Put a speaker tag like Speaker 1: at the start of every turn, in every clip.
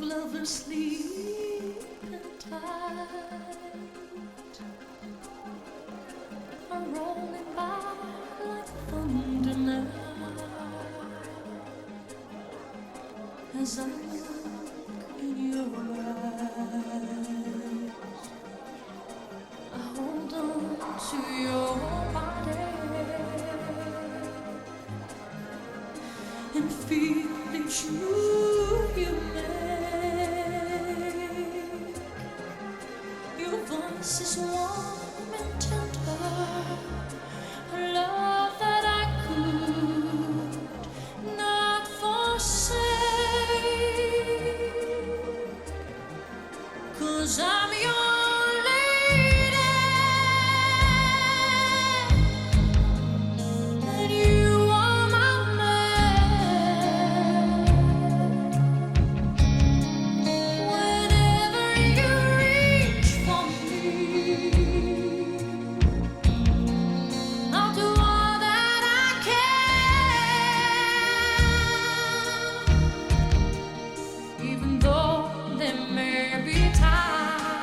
Speaker 1: lovers sleeping tight are rolling by like thunder now. As I look in your eyes, I hold on to your body and feel that you make. Your voice is warm and tender, a love that I could not forsake, 'cause I'm your lady and you are my man. Whenever you reach for me, I'll do all that I can, even though there may be times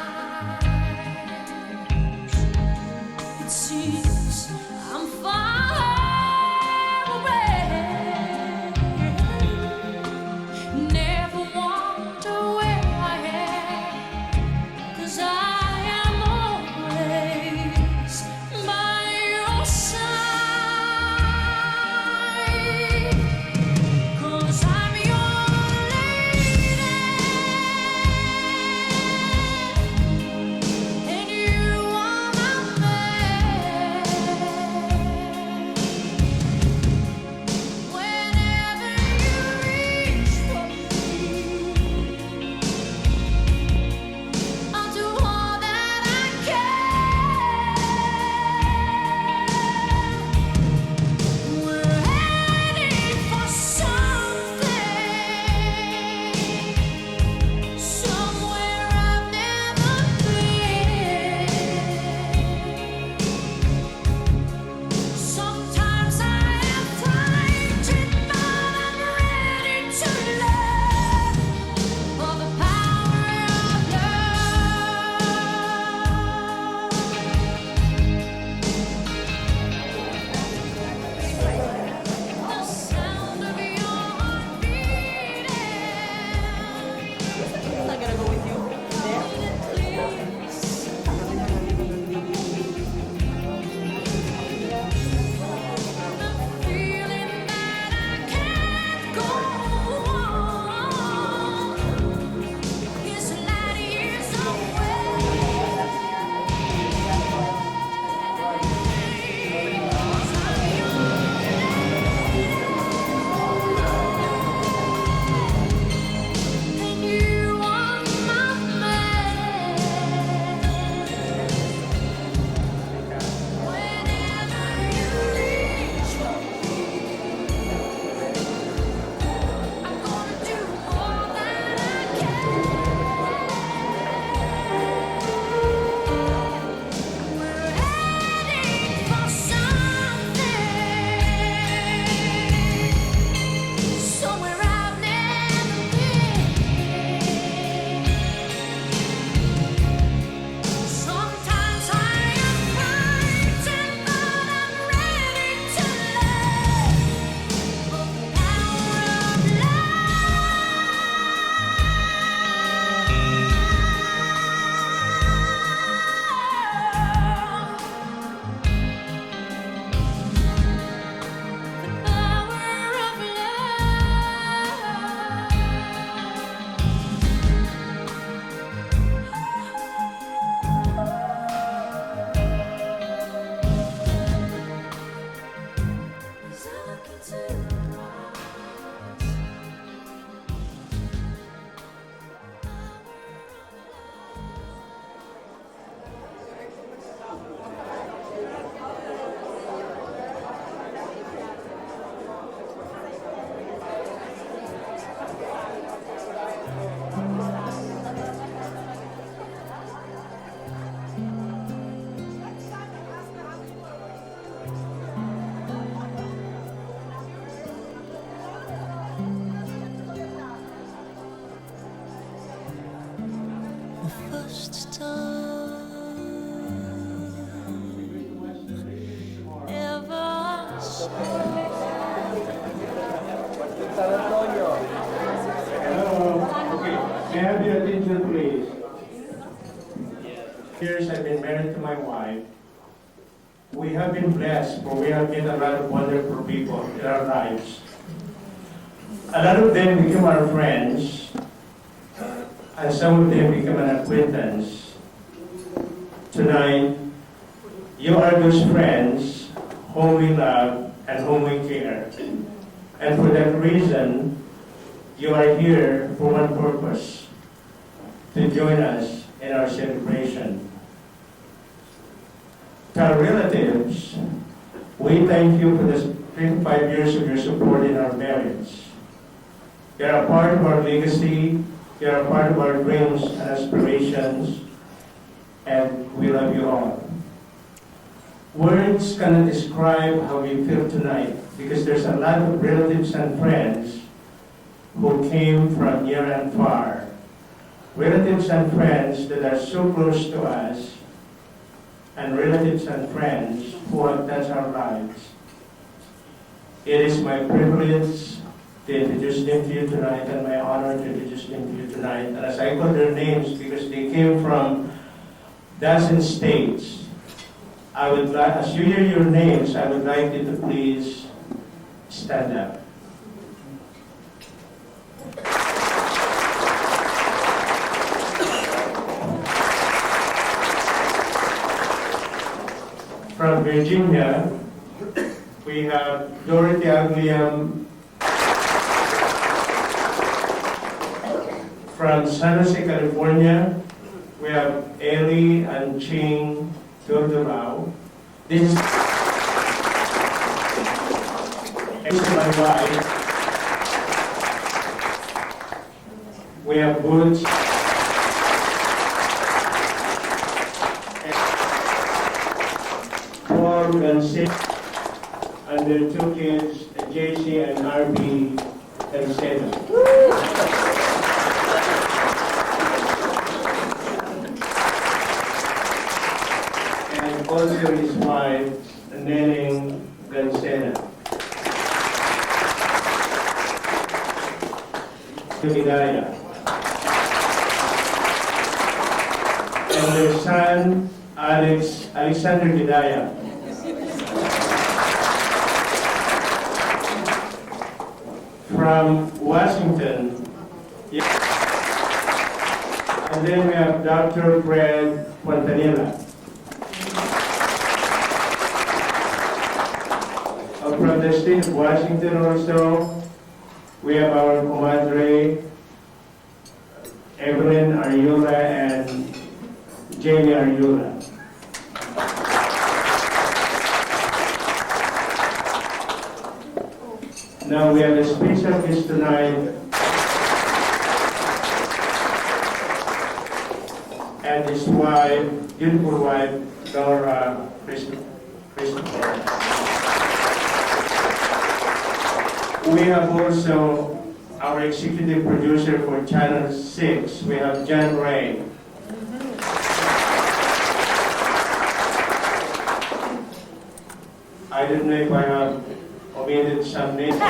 Speaker 1: last time ever saw.
Speaker 2: Okay, may I have your attention, please? Years I've been married to my wife. We have been blessed, for we have met a lot of wonderful people in our lives. A lot of them became our friends, and some of them became an acquaintance. Tonight, you are those friends whom we love and whom we care. And for that reason, you are here for one purpose, to join us in our celebration. To our relatives, we thank you for the 25 years of your support in our marriage. You are a part of our legacy, you are a part of our dreams and aspirations, and we love you all. Words cannot describe how we feel tonight, because there's a lot of relatives and friends who came from near and far. Relatives and friends that are so close to us, and relatives and friends who have touched our lives. It is my privilege to introduce them to you tonight, and my honor to introduce them to you tonight. And as I call their names, because they came from dozen states, I would like, as you hear your names, I would like you to please stand up. From Virginia, we have Dorothy Agliam. From San Jose, California, we have Eli and Ching Dordorao. This is my wife. We have Butch. And their two kids, JC and RB and Sena. And also his wife, Neneng Gansena. Hidayah. And their son, Alexander Hidayah. From Washington, and then we have Dr. Fred Quintanilla. From the state of Washington also, we have our comadre, Evelyn Ariola and Jamie Ariola. Now we have a special guest tonight, and his wife, beautiful wife, Laura Christopher. We have also our executive producer for Channel 6. We have John Ray. I don't know if I have omitted some names. Oh,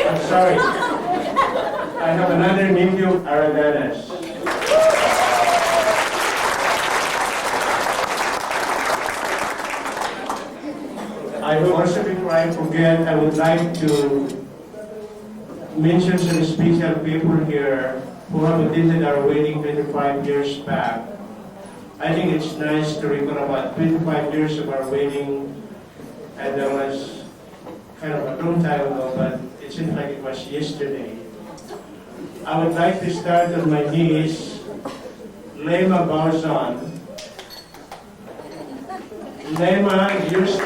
Speaker 2: I'm sorry. I have another nephew, Aradanas. I hope also before I forget, I would like to mention some special people here who have attended our wedding 25 years back. I think it's nice to recall about 25 years of our wedding, and that was kind of a long time ago, but it seems like it was yesterday. I would like to start on my niece, Lema Bauzon. Lema used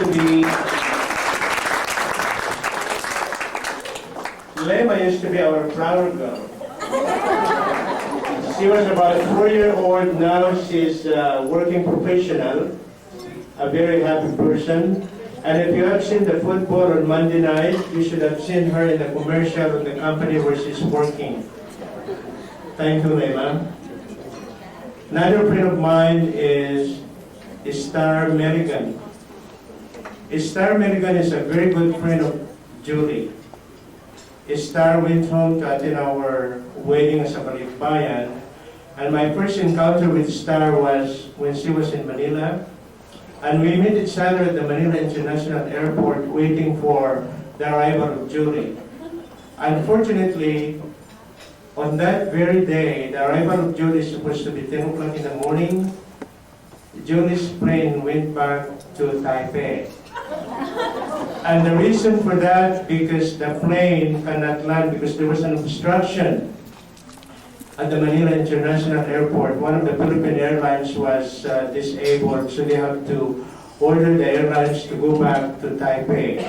Speaker 2: to be our flower girl. She was about a 4-year-old. Now she's a working professional, a very happy person. And if you have seen the football on Monday night, you should have seen her in the commercial of the company where she's working. Thank you, Leila. Another friend of mine is Star Milligan. Star Milligan is a very good friend of Julie. Star went home to attend our wedding as a Balikbayan, and my first encounter with Star was when she was in Manila, and we met each other at the Manila International Airport waiting for the arrival of Julie. Unfortunately, on that very day, the arrival of Julie is supposed to be 10 o'clock in the morning. Julie's plane went back to Taipei. And the reason for that, because the plane cannot land because there was an obstruction at the Manila International Airport. One of the Philippine airlines was disabled, so they have to order the airlines to go back to Taipei.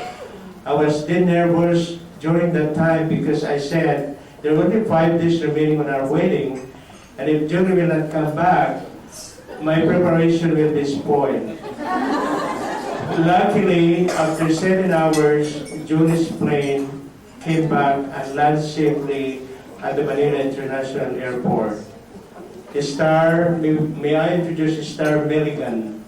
Speaker 2: I was still nervous during that time because I said, there are only 5 days remaining on our wedding, and if Julie will not come back, my preparation will be spoiled. Luckily, after 7 hours, Julie's plane came back and landed safely at the Manila International Airport. Star, may I introduce Star Milligan?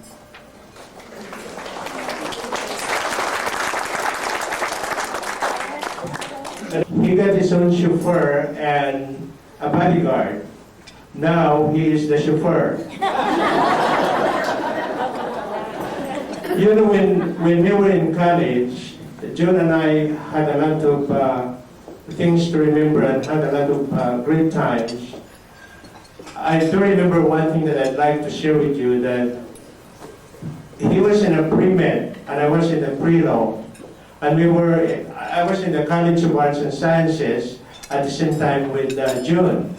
Speaker 2: He got his own chauffeur and a bodyguard. Now he is the chauffeur. You know, when we were in college, John and I had a lot of things to remember and had a lot of great times. I do remember one thing that I'd like to share with you, that he was in a pre-med and I was in the pre-law. And I was in the College of Arts and Sciences at the same time with June.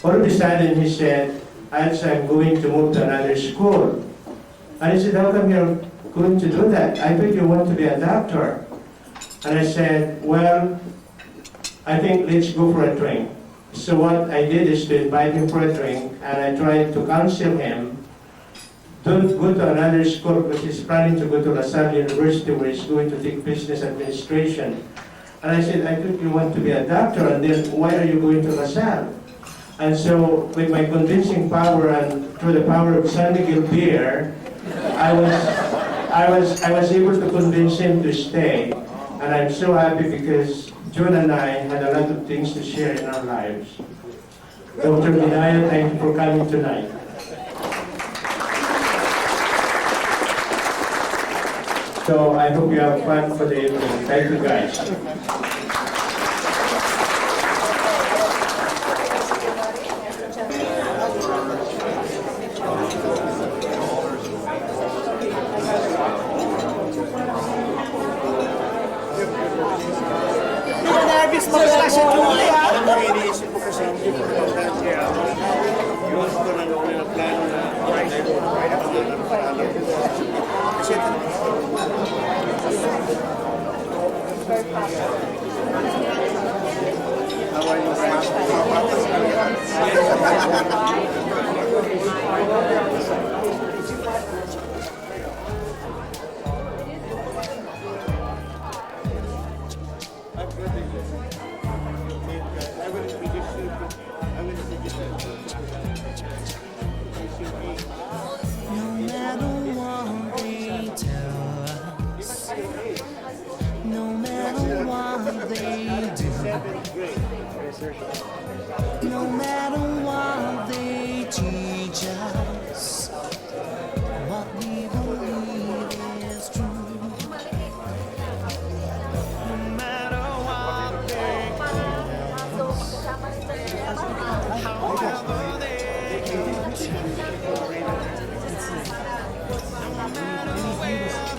Speaker 2: All of a sudden he said, "Als, I'm going to move to another school." And I said, "How come you're going to do that? I thought you want to be a doctor." And I said, "Well, I think let's go for a drink." So what I did is to invite him for a drink, and I tried to counsel him, don't go to another school because he's planning to go to La Salle University where he's going to take business administration. And I said, "I thought you want to be a doctor, and then why are you going to La Salle?" And so with my convincing power and through the power of San Miguel beer, I was able to convince him to stay. And I'm so happy because June and I had a lot of things to share in our lives. Dr. Minaya, thank you for coming tonight. So I hope you have fun for the evening. Thank you, guys.
Speaker 3: Iniisip ko kasi hindi ko kaya yun ko na noon na plano na kasi how are you friends?
Speaker 4: No matter what they teach us, what we believe is true. No matter what they call us, however they teach us, no matter where they go.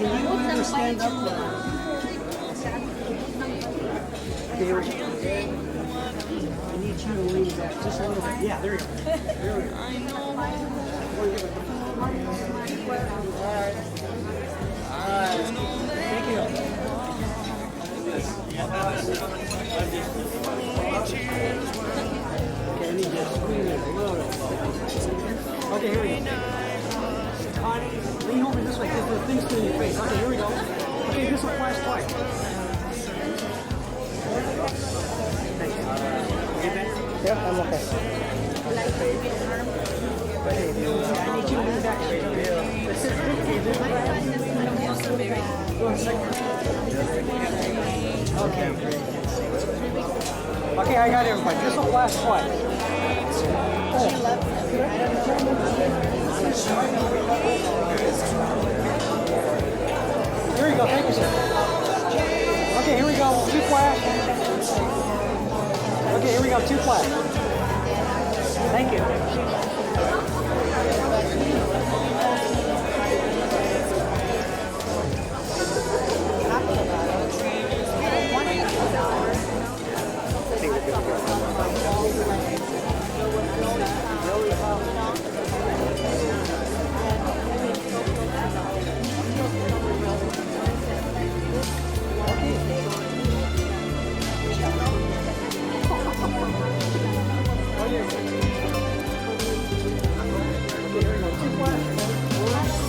Speaker 5: Can you either stand up or... Okay, here we go. I need you to lean back just a little bit. Yeah, there you go. There we go. Alright. Thank you. Okay, I need you to squeeze it a little bit. Okay, here we go. Lean over this way, because the thing's still in your face. Okay, here we go. Okay, this This will flash twice. Thank you. You get that? Yep, I'm okay. I need you to lean back straight over here. Okay. Okay, I got everybody. This will flash twice. Here we go. Thank you, sir. Okay, here we go. 2 flash. Okay, here we go. 2 flash. Thank you.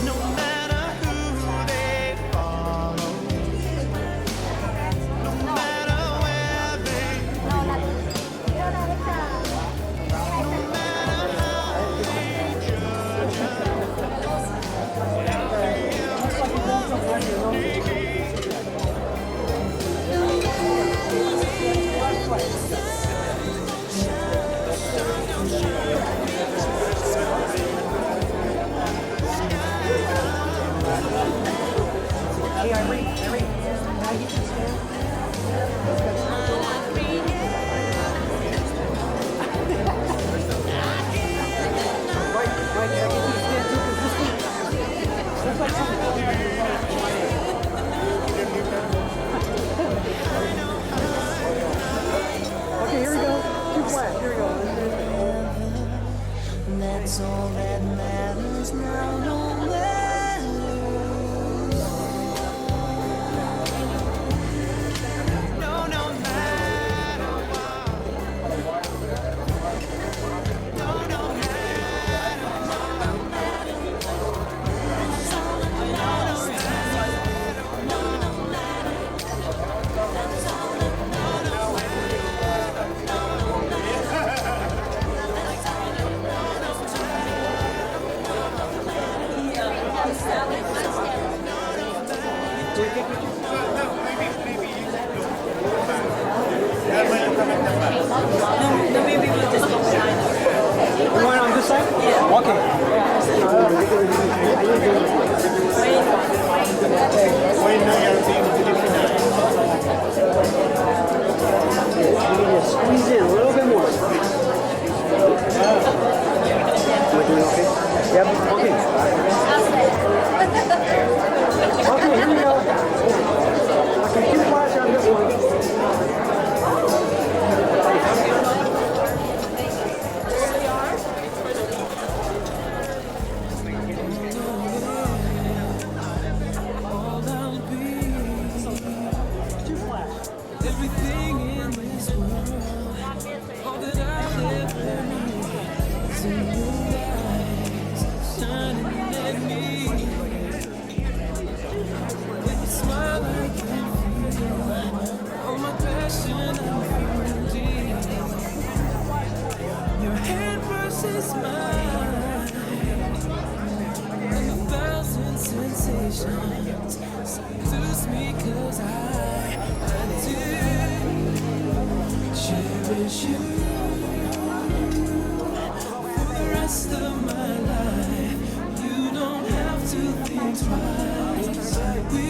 Speaker 4: No matter who they follow, no matter where they go, no matter how they judge
Speaker 5: Hey, Irene. Can I get you stand? Right, I get you to stand too, because this thing looks like something. Okay, here we go. 2 flash. Here we go.
Speaker 1: That's all that matters now, no matter.
Speaker 4: no, no matter what, no, no
Speaker 5: You want it on this side? Yeah. Okay. You need to squeeze in a little bit more. Am I doing okay? Yep. Okay. Okay, here we go. Okay, 2 flash on this one.
Speaker 4: everything in this world, all that I'll ever need is in your eyes, shining at me. With a smile I can feel, all my passion I'm feeling. Your hand versus mine, and 1,000 sensations seduce me 'cause I do cherish you for the rest of my life. You don't have to think twice. We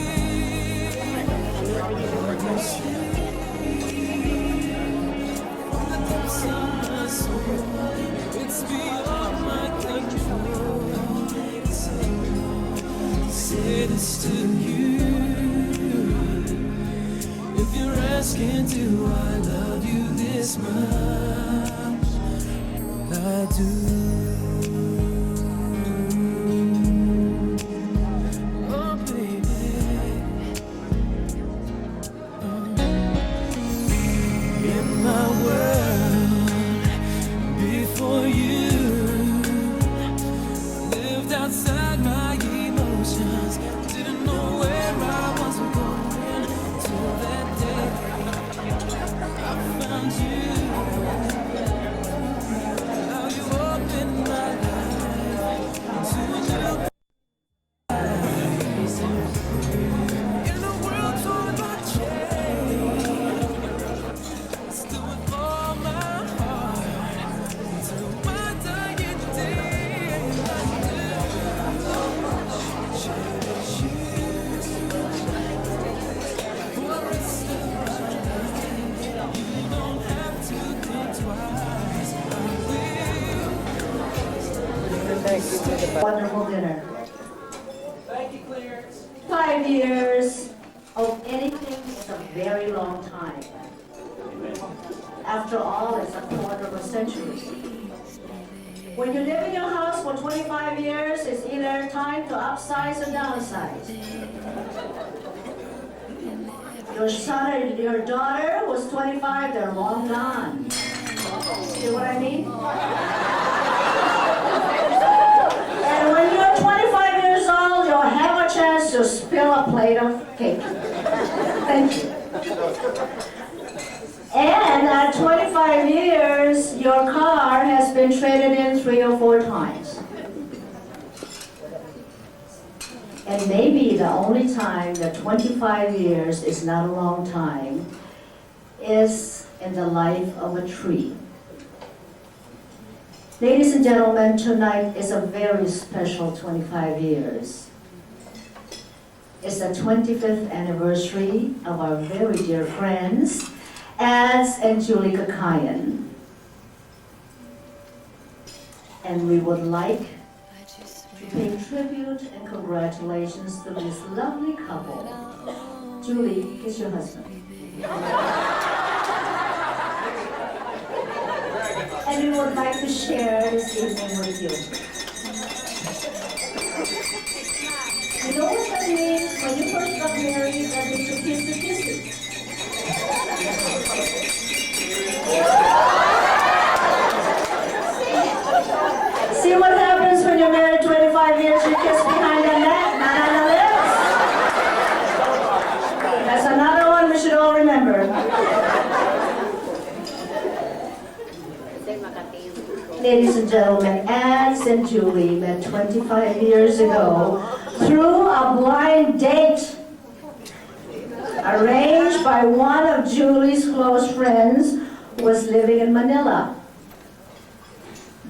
Speaker 4: from the depths of my soul, it's beyond my control. Say this to you. If you're asking, do I love you this much? I do. Oh, baby. In my world, before you, lived outside my emotions. Didn't know where I was going.
Speaker 6: Wonderful dinner. 5 years of anything is a very long time. After all, it's a quarter of a century. When you live in your house for 25 years, it's either time to upsize or downsize. Your son or your daughter who's 25, they're long gone. See what I mean? And when you're 25 years old, you'll have a chance to spill a plate of cake. Thank you. And at 25 years, your car has been traded in 3 or 4 times. And maybe the only time that 25 years is not a long time is in the life of a tree. Ladies and gentlemen, tonight is a very special 25 years. It's the 25th anniversary of our very dear friends, Ads and Julie Kakayan. And we would like to pay tribute and congratulations to this lovely couple. Julie, kiss your husband. And we would like to share this evening with you. You know what that means? When you first got married, that means you kiss the kisses. See what happens when you're married 25 years, you kiss behind the neck, not on the lips. That's another one we should all remember. Ladies and gentlemen, Ads and Julie met 25 years ago through a blind date arranged by one of Julie's close friends who was living in Manila.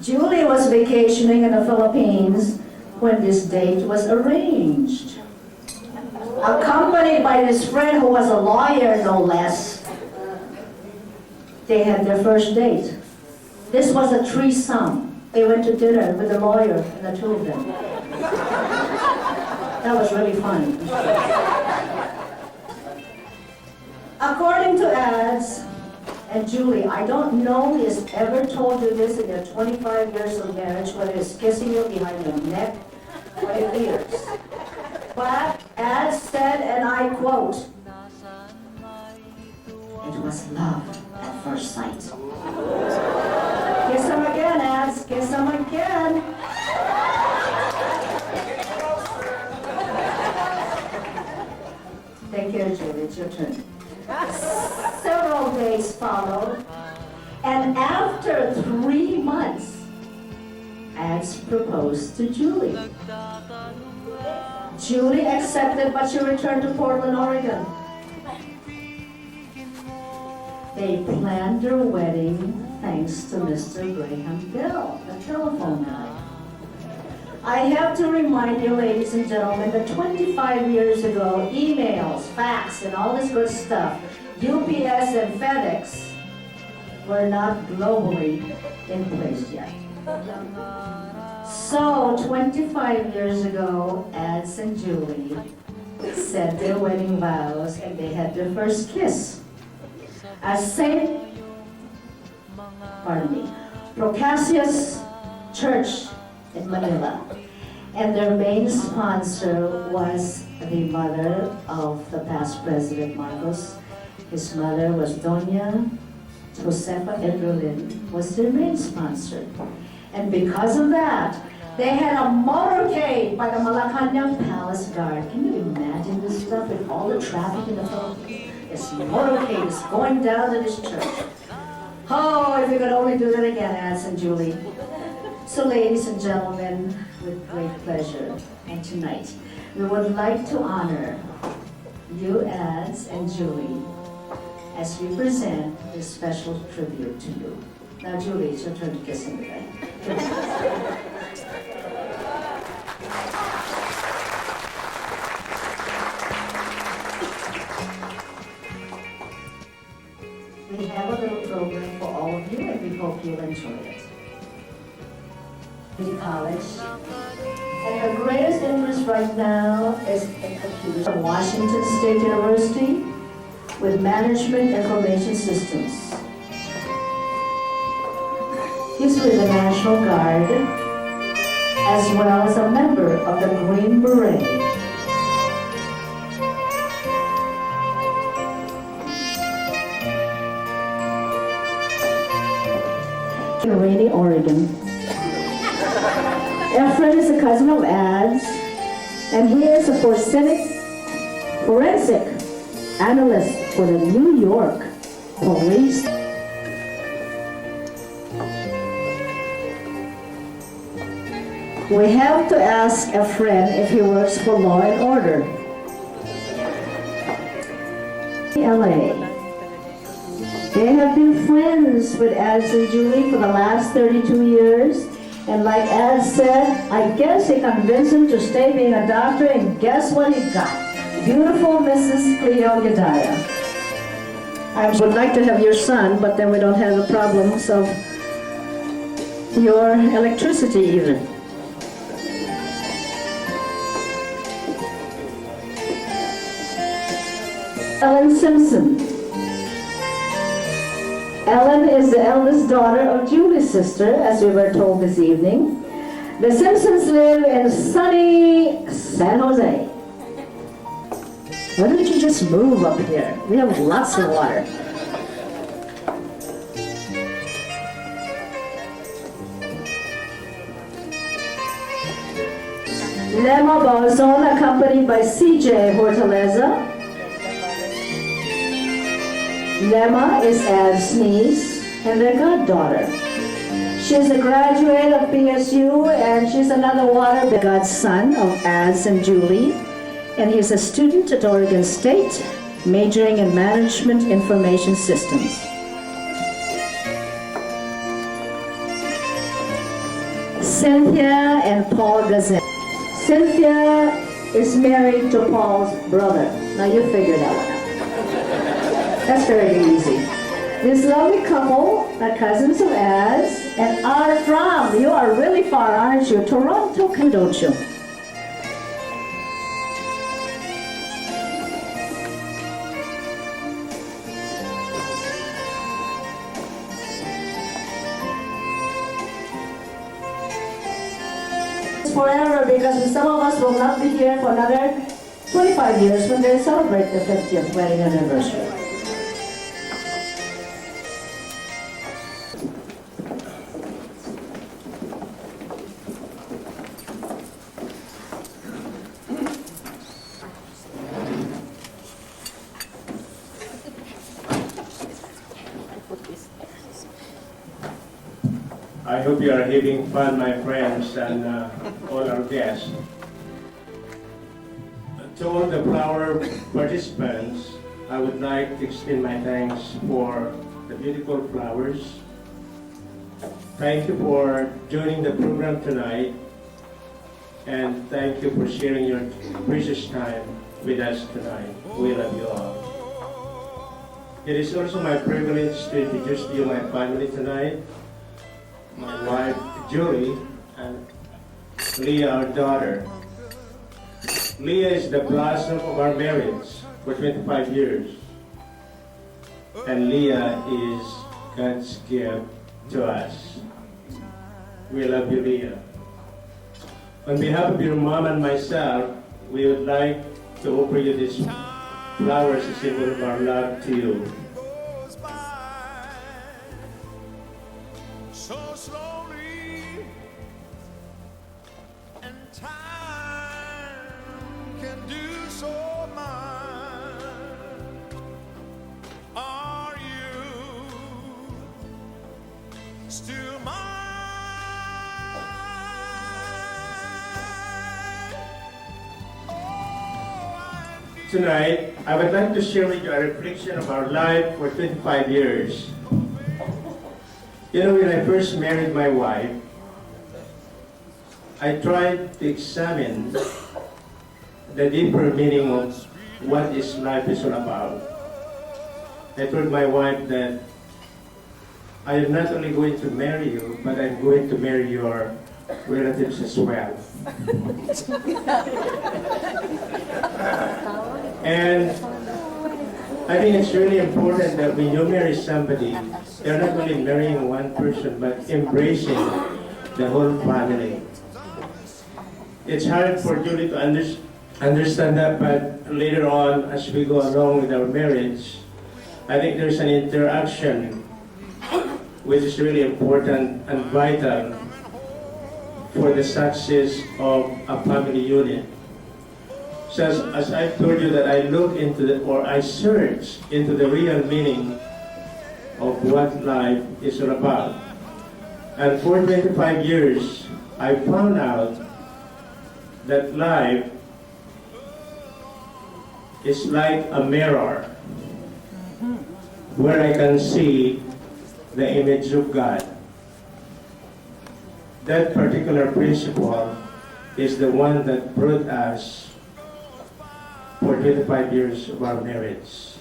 Speaker 6: Julie was vacationing in the Philippines when this date was arranged. Accompanied by this friend who was a lawyer, no less, they had their first date. This was a threesome. They went to dinner with the lawyer and the 2 of them. That was really fun. According to Ads and Julie, I don't know he has ever told you this in your 25 years of marriage, whether it's kissing you behind your neck or your ears. But Ads said, and I quote, "It was love at first sight." Kiss him again, Ads. Kiss him again. Take care, Julie. It's your turn. Several days followed, and after 3 months, Ads proposed to Julie. Julie accepted, but she returned to Portland, Oregon. They planned their wedding thanks to Mr. Graham Bell, the telephone guy. I have to remind you, ladies and gentlemen, that 25 years ago, emails, fax, and all this good stuff, UPS and FedEx, were not globally in place yet. So, 25 years ago, Ads and Julie said their wedding vows and they had their first kiss at Procasius Church in Manila. And their main sponsor was the mother of the past President Marcos. His mother was Doña Josefa Edrolin, was their main sponsor. And because of that, they had a motorcade by the Malacanang Palace Guard. Can you imagine this stuff with all the traffic in the Philippines? This motorcade is going down to this church. Oh, if we could only do that again, Ads and Julie. So ladies and gentlemen, with great pleasure, and tonight, we would like to honor you, Ads and Julie, as we present this special tribute to you. Now, Julie, it's your turn to kiss him today. We have a little program for all of you, and we hope you'll enjoy it. City College. And her greatest interest right now is in computers from Washington State University with Management Information Systems. He's with the National Guard as well as a member of the Green Beret. In Rainy, Oregon. Efren is a cousin of Ad's, and he is a forensic analyst for the New York Police. We have to ask Efren if he works for Law and Order. LA. They have been friends with Ads and Julie for the last 32 years. And like Ad said, I guess he convinced him to stay being a doctor, and guess what he got? Beautiful Mrs. Cleo Gedaya. I would like to have your son, but then we don't have the problems of your electricity either. Ellen Simpson. Ellen is the eldest daughter of Julie's sister, as we were told this evening. The Simpsons live in sunny San Jose. Why don't you just move up here? We have lots of water. Lema Bauzon, accompanied by CJ Hortaleza. Lema is Ad's niece and their goddaughter. She's a graduate of PSU, and she's another godson of Ad's and Julie. And he's a student at Oregon State, majoring in Management Information Systems. Cynthia and Paul Gazin. Cynthia is married to Paul's brother. Now you figure that one out. That's very easy. This lovely couple are cousins of Ad's and are from, you are really far, aren't you? Toronto, don't you? Forever, because some of us will not be here for another 25 years when they celebrate the 50th wedding anniversary.
Speaker 2: I hope you are having fun, my friends, and all our guests. To all the flower participants, I would like to extend my thanks for the beautiful flowers. Thank you for joining the program tonight, and thank you for sharing your precious time with us tonight. We love you all. It is also my privilege to introduce to you my family tonight. My wife, Julie, and Leah, our daughter. Leah is the blossom of our marriage for 25 years. And Leah is God's gift to us. We love you, Leah. On behalf of your mom and myself, we would like to offer you these flowers as a symbol of our love to you.
Speaker 3: So slowly, and time can do so much. Are you still mine?
Speaker 2: Tonight, I would like to share with you a reflection of our life for 25 years. You know, when I first married my wife, I tried to examine the deeper meaning of what this life is all about. I told my wife that I am not only going to marry you, but I'm going to marry your relatives as well. And I think it's really important that when you marry somebody, you're not only marrying one person, but embracing the whole family. It's hard for Julie to understand that, but later on, as we go along with our marriage, I think there's an interaction which is really important and vital for the success of a family unit. So as I told you that I look into I search into the real meaning of what life is all about. And for 25 years, I found out that life is like a mirror where I can see the image of God. That particular principle is the one that brought us for 25 years of our marriage.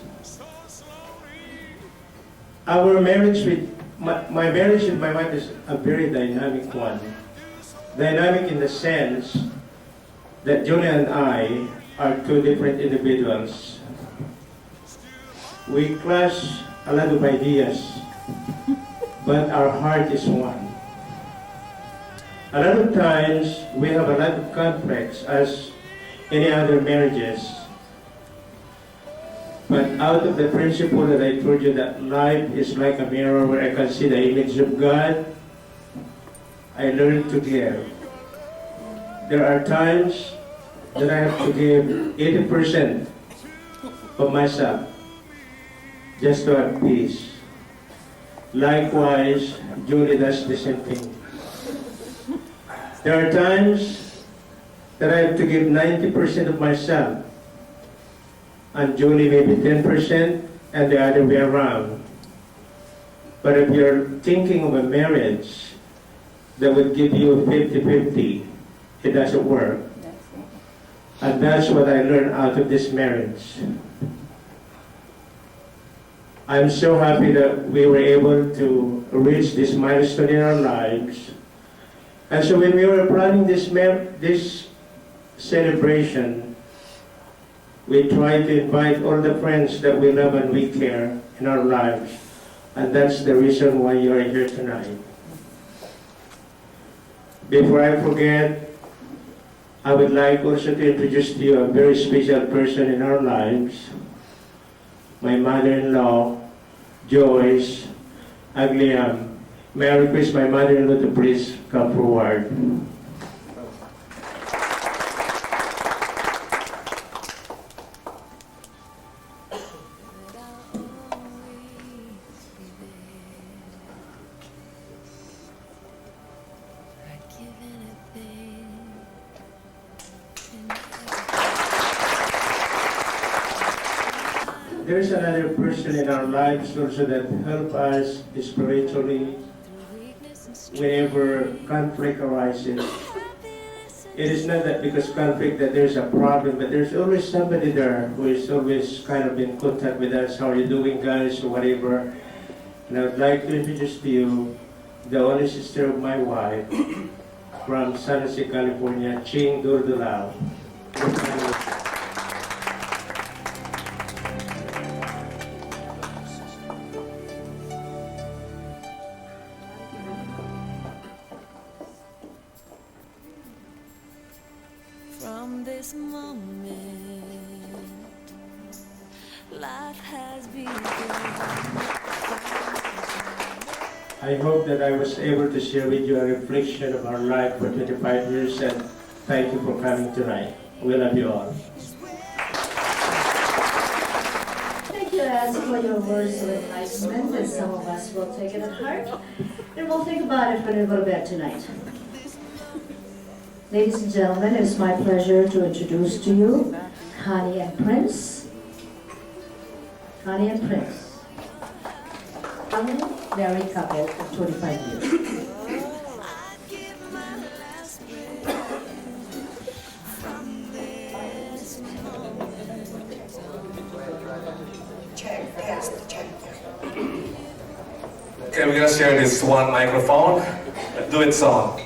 Speaker 2: Our marriage with my marriage with my wife is a very dynamic one. Dynamic in the sense that Julia and I are two different individuals. We clash a lot of ideas, but our heart is one. A lot of times we have a lot of conflicts as any other marriages. But out of the principle that I told you that life is like a mirror where I can see the image of God, I learned to give. There are times that I have to give 80% of myself just to have peace. Likewise, Julie does the same thing. There are times that I have to give 90% of myself, and Julie maybe 10%, and the other way around. But if you're thinking of a marriage that would give you 50-50, it doesn't work. And that's what I learned out of this marriage. I'm so happy that we were able to reach this milestone in our lives. And so when we were planning this celebration, we tried to invite all the friends that we love and we care in our lives. And that's the reason why you are here tonight. Before I forget, I would like also to introduce to you a very special person in our lives. My mother-in-law, Joyce Agliam. May I request my mother-in-law to please come forward. There's another person in our lives also that help us spiritually whenever conflict arises. It is not that because conflict that there's a problem, but there's always somebody there who is always kind of in contact with us. How are you doing, guys, or whatever. And I would like to introduce to you the only sister of my wife from San Jose, California, Ching Durdulao.
Speaker 4: From this moment, life has begun.
Speaker 2: I hope that I was able to share with you a reflection of our life for 25 years, and thank you for coming tonight. We love you all.
Speaker 6: Thank you, Az, for your words of enlightenment, and some of us will take it at heart, and we'll think about it when we go to bed tonight. Ladies and gentlemen, it's my pleasure to introduce to you Connie and Prince. Connie and Prince. A married couple of 25 years.
Speaker 7: Okay, we're gonna share this one microphone. Do it song.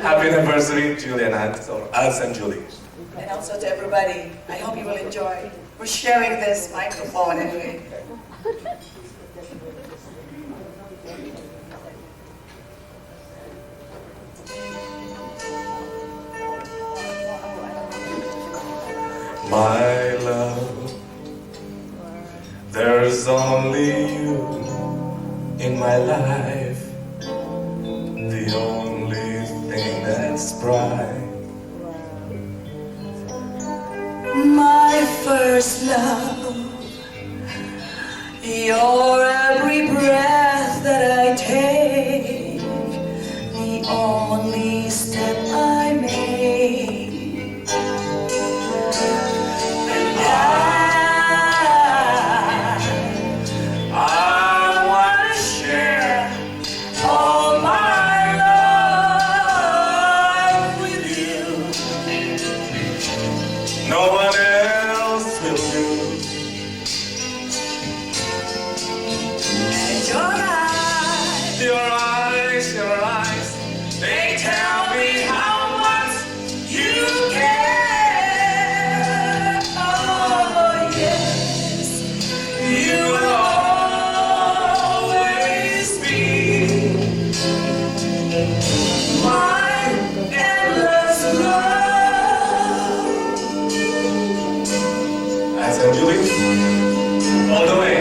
Speaker 7: Happy anniversary, Julie and Hans, or us and Julie.
Speaker 8: And also to everybody, I hope you will enjoy. We're sharing this microphone anyway.
Speaker 7: My love, there's only you in my life, the only thing that's bright.
Speaker 8: My first love, your every breath that I take, the only step I make. And I wanna share all my love with you.
Speaker 7: No one else will do.
Speaker 8: And
Speaker 7: Your eyes, they tell me how much you care.
Speaker 8: oh yes,
Speaker 7: You will always be
Speaker 8: my endless love.
Speaker 7: As I'm doing, all the way.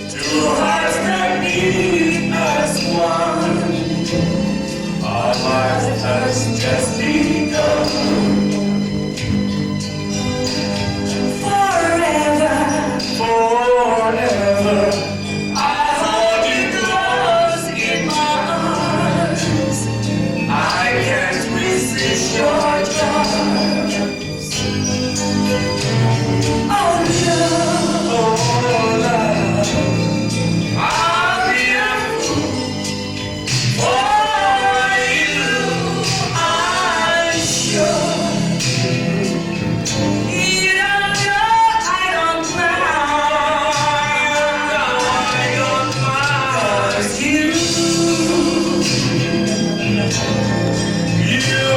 Speaker 7: Two hearts that beat as one. Our life has just begun.
Speaker 8: Forever,
Speaker 7: Forever, I hold you close in my arms. I can't resist your charms.
Speaker 8: oh love,
Speaker 7: Oh, love, I'll be a fool for you.
Speaker 8: I'm sure. You don't know I don't mind. 'Cause you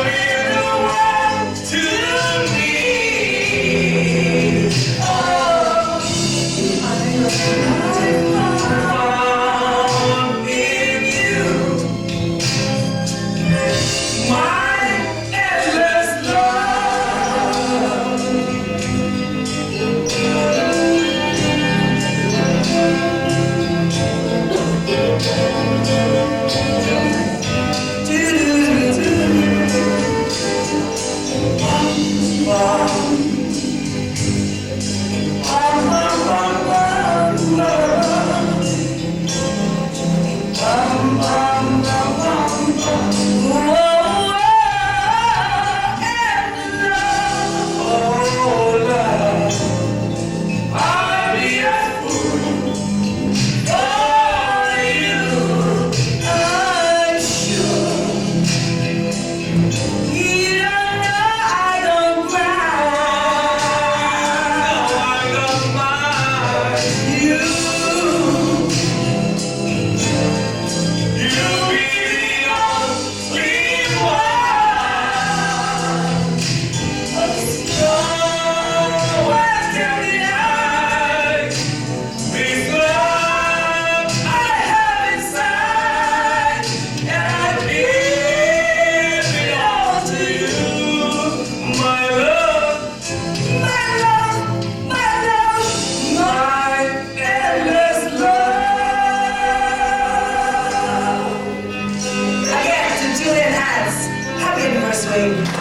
Speaker 7: mean the world to me.
Speaker 8: oh,
Speaker 7: Found in you my endless love. Oh, love, I'll be a fool for you.
Speaker 8: I'm sure. You don't know I don't mind. You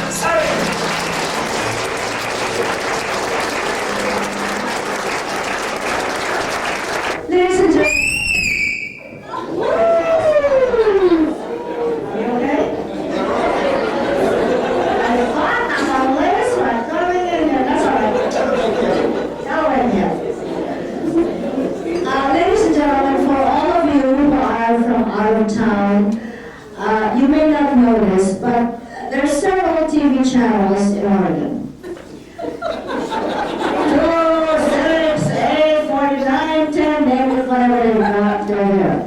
Speaker 8: sorry.
Speaker 6: Ladies and gentlemen. You okay? I thought I'm always right coming in here. That's all right. Now we're here. Ladies and gentlemen, for all of you who are from out of town, you may not know this, but there's several TV channels in Oregon. 2, 6, 8, 49, 10, name it whatever they want, they're there.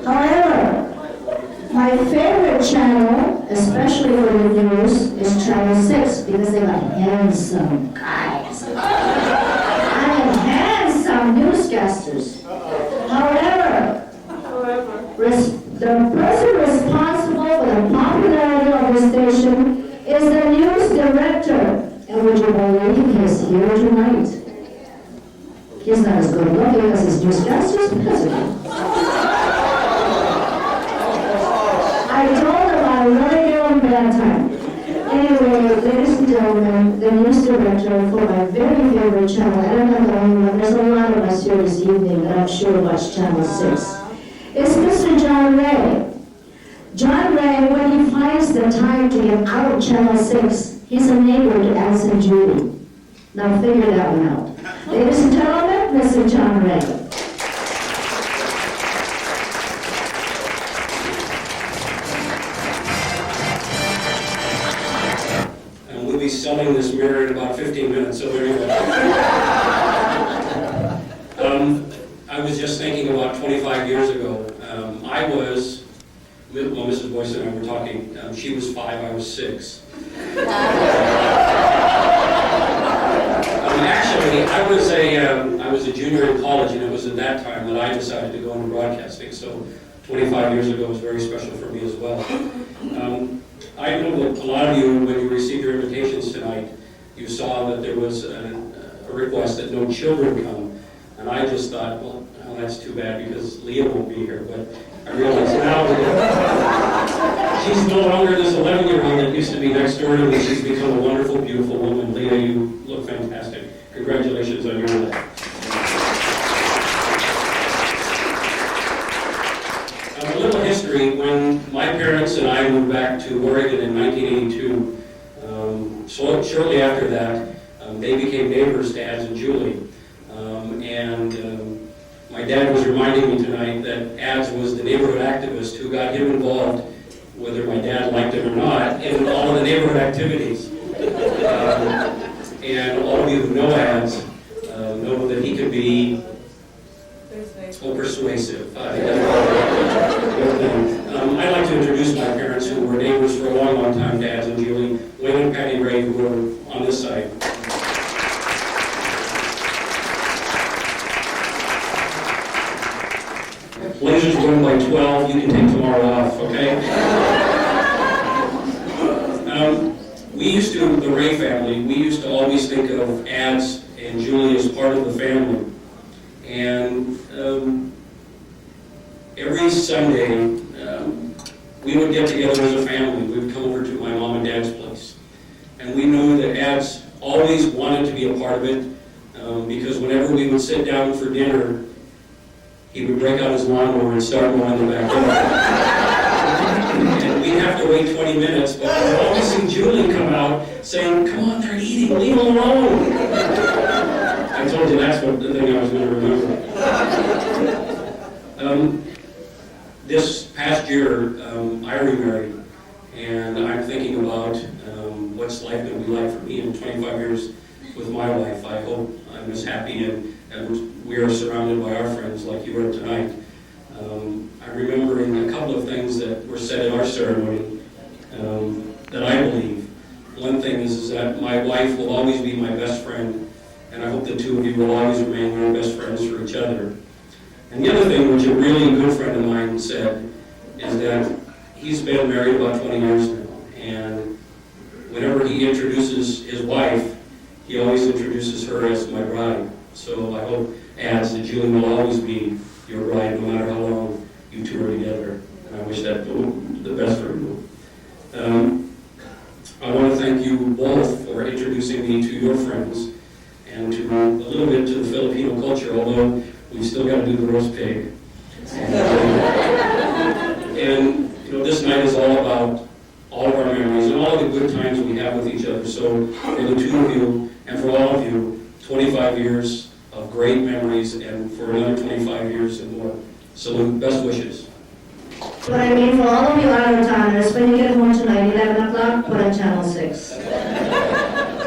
Speaker 6: However, my favorite channel, especially for the news, is Channel 6 because they got handsome guys. I mean, handsome newscasters. However, the person responsible for the popularity of the station is the news director. And would you believe he's here tonight? He's not as good looking as his newscasters because of you. I told him I really give him bad time. Anyway, ladies and gentlemen, the news director for my very favorite channel, and I'm not the only one, there's a lot of us here this evening that I'm sure watch Channel 6. It's Mr. John Ray. John Ray, when he finds the time to get out of Channel 6, he's a neighbor to Alice and Julie. Now figure that one out. Ladies and gentlemen, Mr. John Ray.
Speaker 9: And we'll be selling this mirror in about 15 minutes, so there you go. I was just thinking about 25 years ago. Well, Mrs. Boyce and I were talking. She was 5, I was 6. Actually, I was a junior in college, and it was at that time that I decided to go into broadcasting. So 25 years ago was very special for me as well. I know that a lot of you, when you received your invitations tonight, you saw that there was a request that no children come. And I just thought, well, that's too bad because Leah won't be here. But I realize now that she's no longer this 11-year-old that used to be next door to me. She's become a wonderful, beautiful woman. Leah, you look fantastic. Congratulations on your life. A little history. When my parents and I moved back to Oregon in 1982, so shortly after that, they became neighbors to Ads and Julie. My dad was reminding me tonight that Ads was the neighborhood activist who got him involved, whether my dad liked it or not, in all of the neighborhood activities. And all of you who know Ads know that he could be persuasive. I'd like to introduce my parents, who were neighbors for a long, long time to Ads and Julie, Wayne and Patty Ray, who were on this side. Lasers going by 12, you can take tomorrow off, okay? We used to, the Ray family, we used to always think of Ads and Julie as part of the family. And every Sunday, we would get together as a family. We would come over to my mom and dad's place. And we knew that Ads always wanted to be a part of it, because whenever we would sit down for dinner, he would break out his lawnmower and start mowing the backyard. And we'd have to wait 20 minutes, but we'd always see Julie come out saying, "Come on, they're eating, leave them alone." I told you that's what the thing I was going to remember. This past year, I remarried, and I'm thinking about what's life going to be like for me in 25 years with my wife. I hope I'm as happy and we are surrounded by our friends like you are tonight. I'm remembering a couple of things that were said in our ceremony that I believe. One thing is that my wife will always be my best friend, and I hope the two of you will always remain your best friends for each other. And the other thing, which a really good friend of mine said, is that he's been married about 20 years now, and whenever he introduces his wife, he always introduces her as my bride. So I hope Ads that Julie will always be your bride, no matter how long you two are together. And I wish that the best for you. I want to thank you both for introducing me to your friends and to a little bit to the Filipino culture, although we've still got to do the roast pig. And you know, this night is all about all of our memories and all of the good times we have with each other. So for the two of you and for all of you, 25 years of great memories, and for another 25 years and more. Salute, best wishes.
Speaker 6: What I mean for all of you out-of-towners, when you get home tonight, 11 o'clock, put on Channel 6.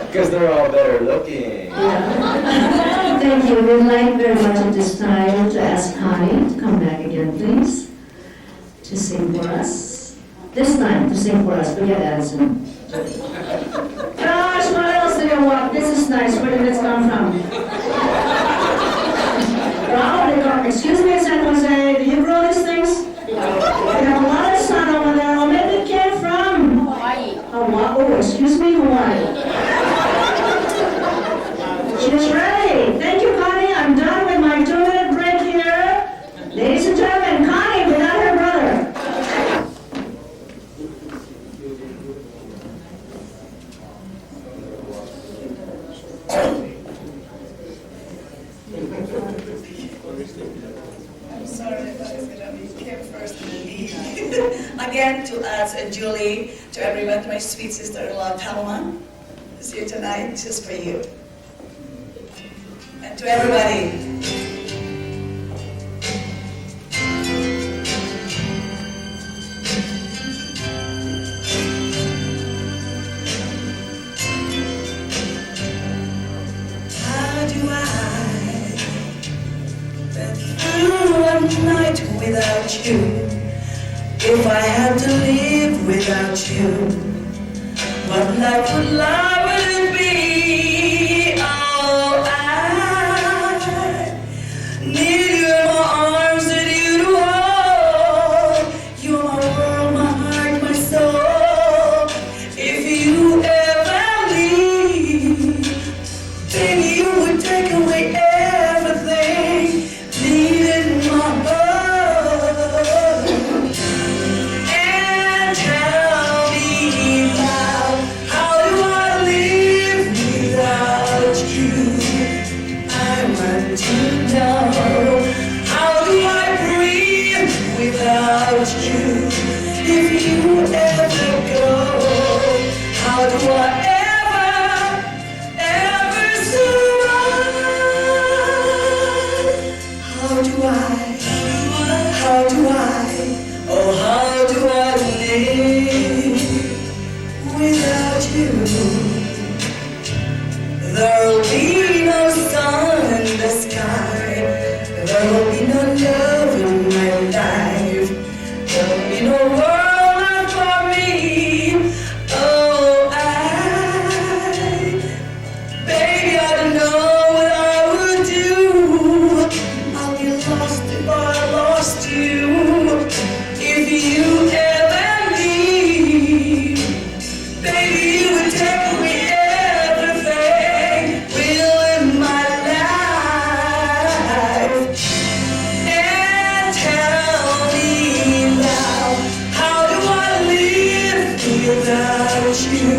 Speaker 3: Because they're all better looking.
Speaker 6: Yeah. thank you. We'd like very much at this time to ask Connie to come back again, please, to sing for us. This time, to sing for us. Forget Addison. Gosh, what else do you want? This is nice. Where did this come from? Wow, excuse me, San Jose. Do you grow these things? We have a lot of sun over there. Oh, maybe it came from Hawaii. Hawaii. Oh, excuse me, Hawaii. She's ready. Thank you, Connie. I'm done with my 2-minute break here. Ladies and gentlemen, Connie without her brother.
Speaker 8: I'm sorry if I was gonna be Kim first and then me. Again, to us and Julie, to everyone, to my sweet sister-in-law, Thelma, who's here tonight, just for you. And to everybody. How do I get through a night without you? If I had to live without you, what life would it be? Oh, I need you in my arms and you to hold. You're my world, my heart, my soul. If you ever leave, then you would take away everything, leaving my heart. And tell me now, how do I live without you? I want to know, how do I breathe without you? If you ever go, how do I ever survive? How do I, oh how do I live without you? There'll be no sun in the sky, there'll be no love in my life, there'll be no world left for me. Oh, baby, I don't know what I would do. I'll be lost if I lost you. If you ever leave, baby, you would take away everything real in my life. And tell me now, how do I live without you?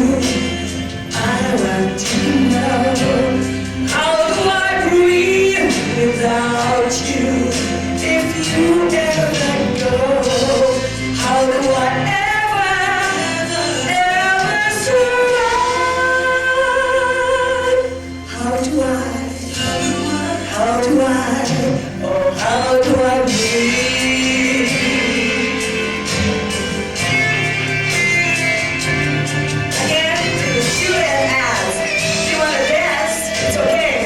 Speaker 8: I want to know, how do I breathe without you? If you ever go, how do I ever survive? How do I, oh how do I breathe? Again, Julie and As. If you want to dance, it's okay.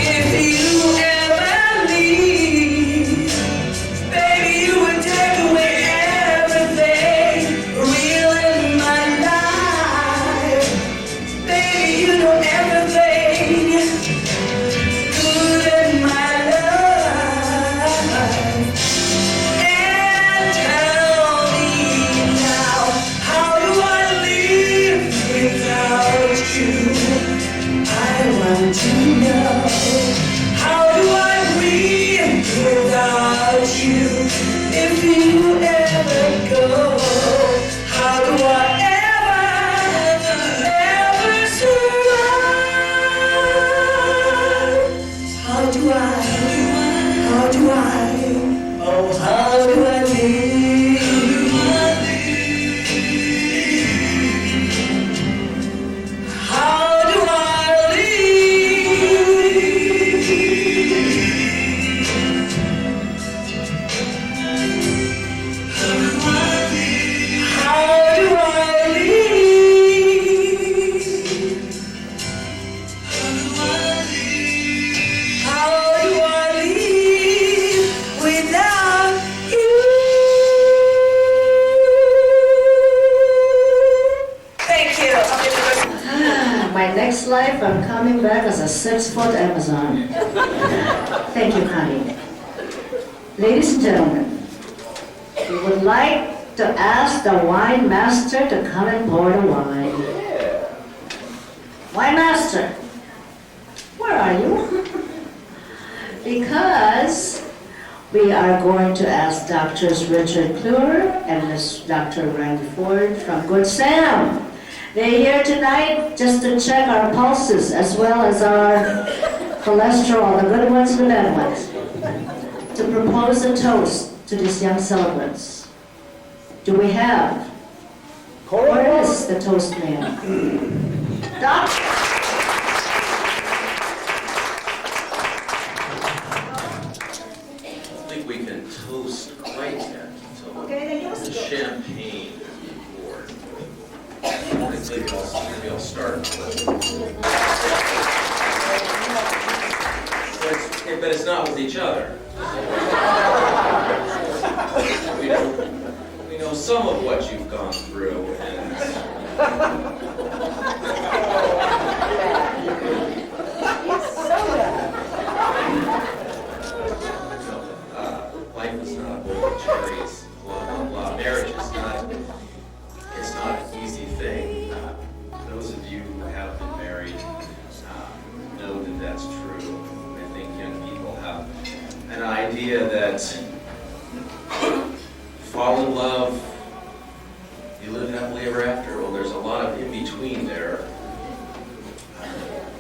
Speaker 8: If you ever leave, baby, you would take away everything real in my life. Baby, you know everything.
Speaker 6: life, I'm coming back as a 6-foot Amazon. Thank you, Connie. Ladies and gentlemen, we would like to ask the wine master to come and pour the wine. Wine master, where are you? Because we are going to ask Drs. Richard Kluwer and Dr. Randy Ford from Good Sam. They're here tonight just to check our pulses as well as our cholesterol, the good ones and the bad ones, to propose a toast to these young celebrants. Do we have? Where is the toast man? Doc?
Speaker 10: I think we can toast quite yet until the champagne is poured. I think maybe I'll start. But it's not with each other. We know some of what you've gone through, and life is not a bowl of cherries, blah, blah, blah. Marriage is not, it's not an easy thing. Those of you who have been married know that that's true. I think young people have an idea that fall in love, you live happily ever after. Well, there's a lot of in-between there.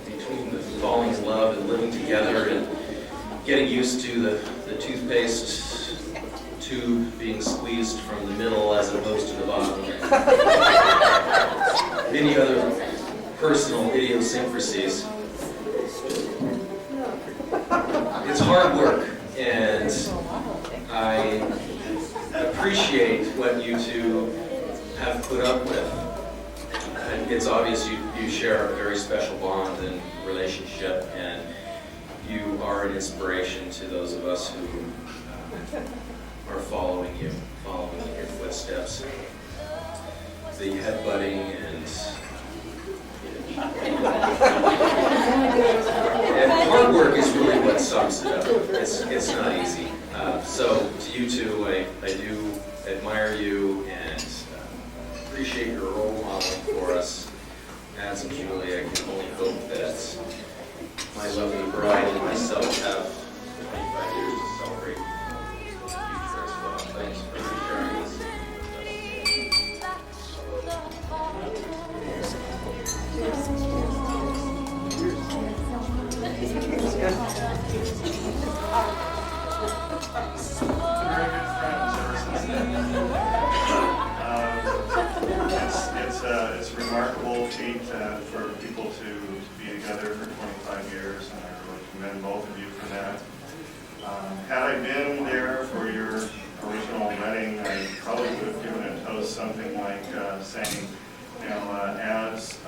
Speaker 10: Between the falling in love and living together and getting used to the toothpaste tube being squeezed from the middle as opposed to the bottom. Many other personal idiosyncrasies. It's hard work, and I appreciate what you two have put up with. And it's obvious you share a very special bond and relationship, and you are an inspiration to those of us who are following in your footsteps. The headbutting and hard work is really what sums it up. It's not easy. So to you two, I do admire you and appreciate your role modeling for us. As and Julie, I can only hope that my lovely bride and myself have 25 years to celebrate the future as well. Thanks for sharing this
Speaker 2: It's a remarkable feat for people to be together for 25 years, and I really commend both of you for that. Had I been there for your original wedding, I probably would have given a toast something like saying, you know, as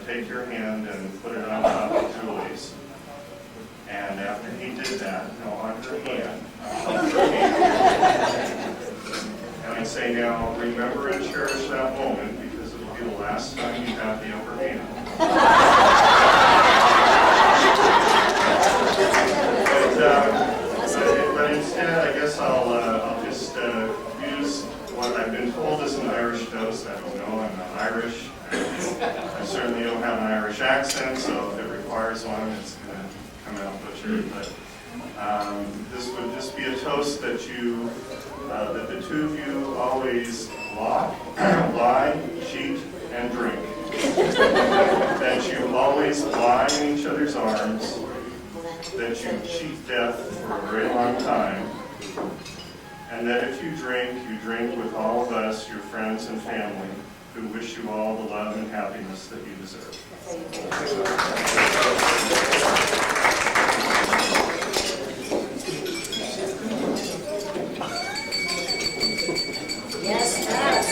Speaker 2: take your hand and put it on top of Julie's. And after he did that, you know, on her hand, and I say, now remember and cherish that moment, because it'll be the last time you have the upper hand. But instead, I guess I'll just use what I've been told is an Irish toast. I don't know, I'm not Irish. I certainly don't have an Irish accent, so if it requires one, it's going to come out butchered. But this would just be a toast that that the two of you always lie, cheat, and drink. That you always lie in each other's arms. That you cheat death for a very long time. And that if you drink with all of us, your friends and family, who wish you all the love and happiness that you deserve.
Speaker 6: Yes, Pat.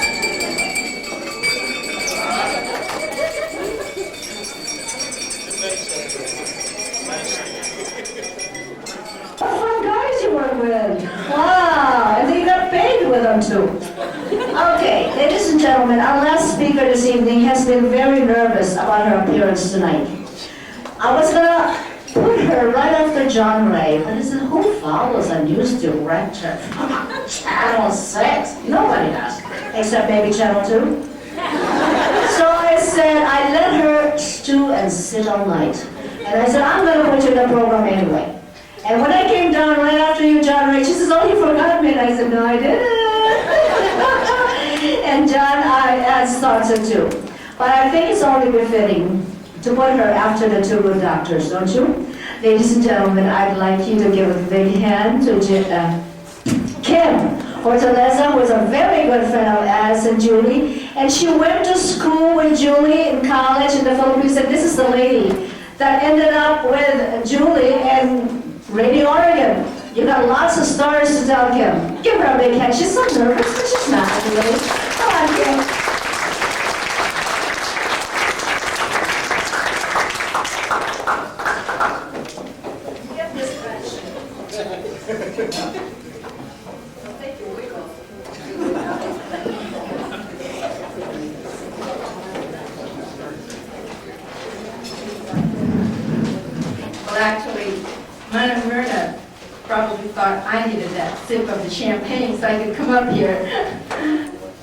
Speaker 6: Fun guys you work with. Wow, and they got paid with them too. Okay, ladies and gentlemen, our last speaker this evening has been very nervous about her appearance tonight. I was gonna put her right after John Ray, but I said, who follows a news director? Channel 6? Nobody does, except maybe Channel 2. So I said, I let her stew and sit all night. And I said, I'm gonna put you in the program anyway. And when I came down right after you, John Ray, she says, oh, you forgot me. And I said, no, I didn't. And John, I thought so too. But I think it's only befitting to put her after the two good doctors, don't you? Ladies and gentlemen, I'd like you to give a big hand to Kim Hortaleza, who is a very good friend of Alice and Julie. And she went to school with Julie in college in the Philippines. And this is the lady that ended up with Julie in Radio Oregon. You got lots of stories to tell, Kim. Give her a big hand. She's so nervous, but she's not really. Come on, Kim. Get this much. Take your wig off.
Speaker 11: Well, actually, Mona Myrna probably thought I needed that sip of the champagne so I could come up here.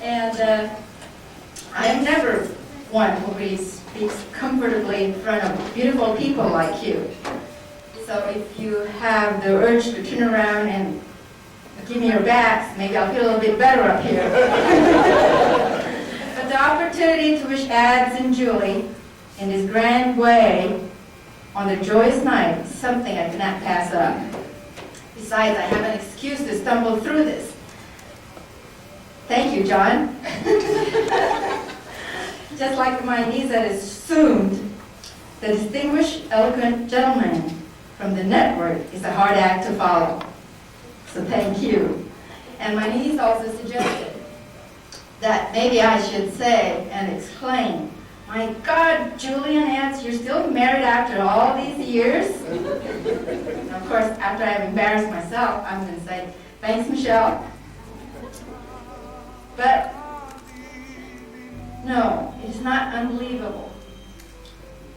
Speaker 11: And I am never one who really speaks comfortably in front of beautiful people like you. So if you have the urge to turn around and give me your backs, maybe I'll feel a little bit better up here. But the opportunity to wish Ads and Julie in this grand way on the joyous night is something I cannot pass up. Besides, I have an excuse to stumble through this. Thank you, John. Just like my niece had assumed, the distinguished, eloquent gentleman from the network is a hard act to follow. So thank you. And my niece also suggested that maybe I should say and exclaim, my God, Julie and Ads, you're still married after all these years? And of course, after I've embarrassed myself, I'm going to say, thanks, Michelle. But no, it's not unbelievable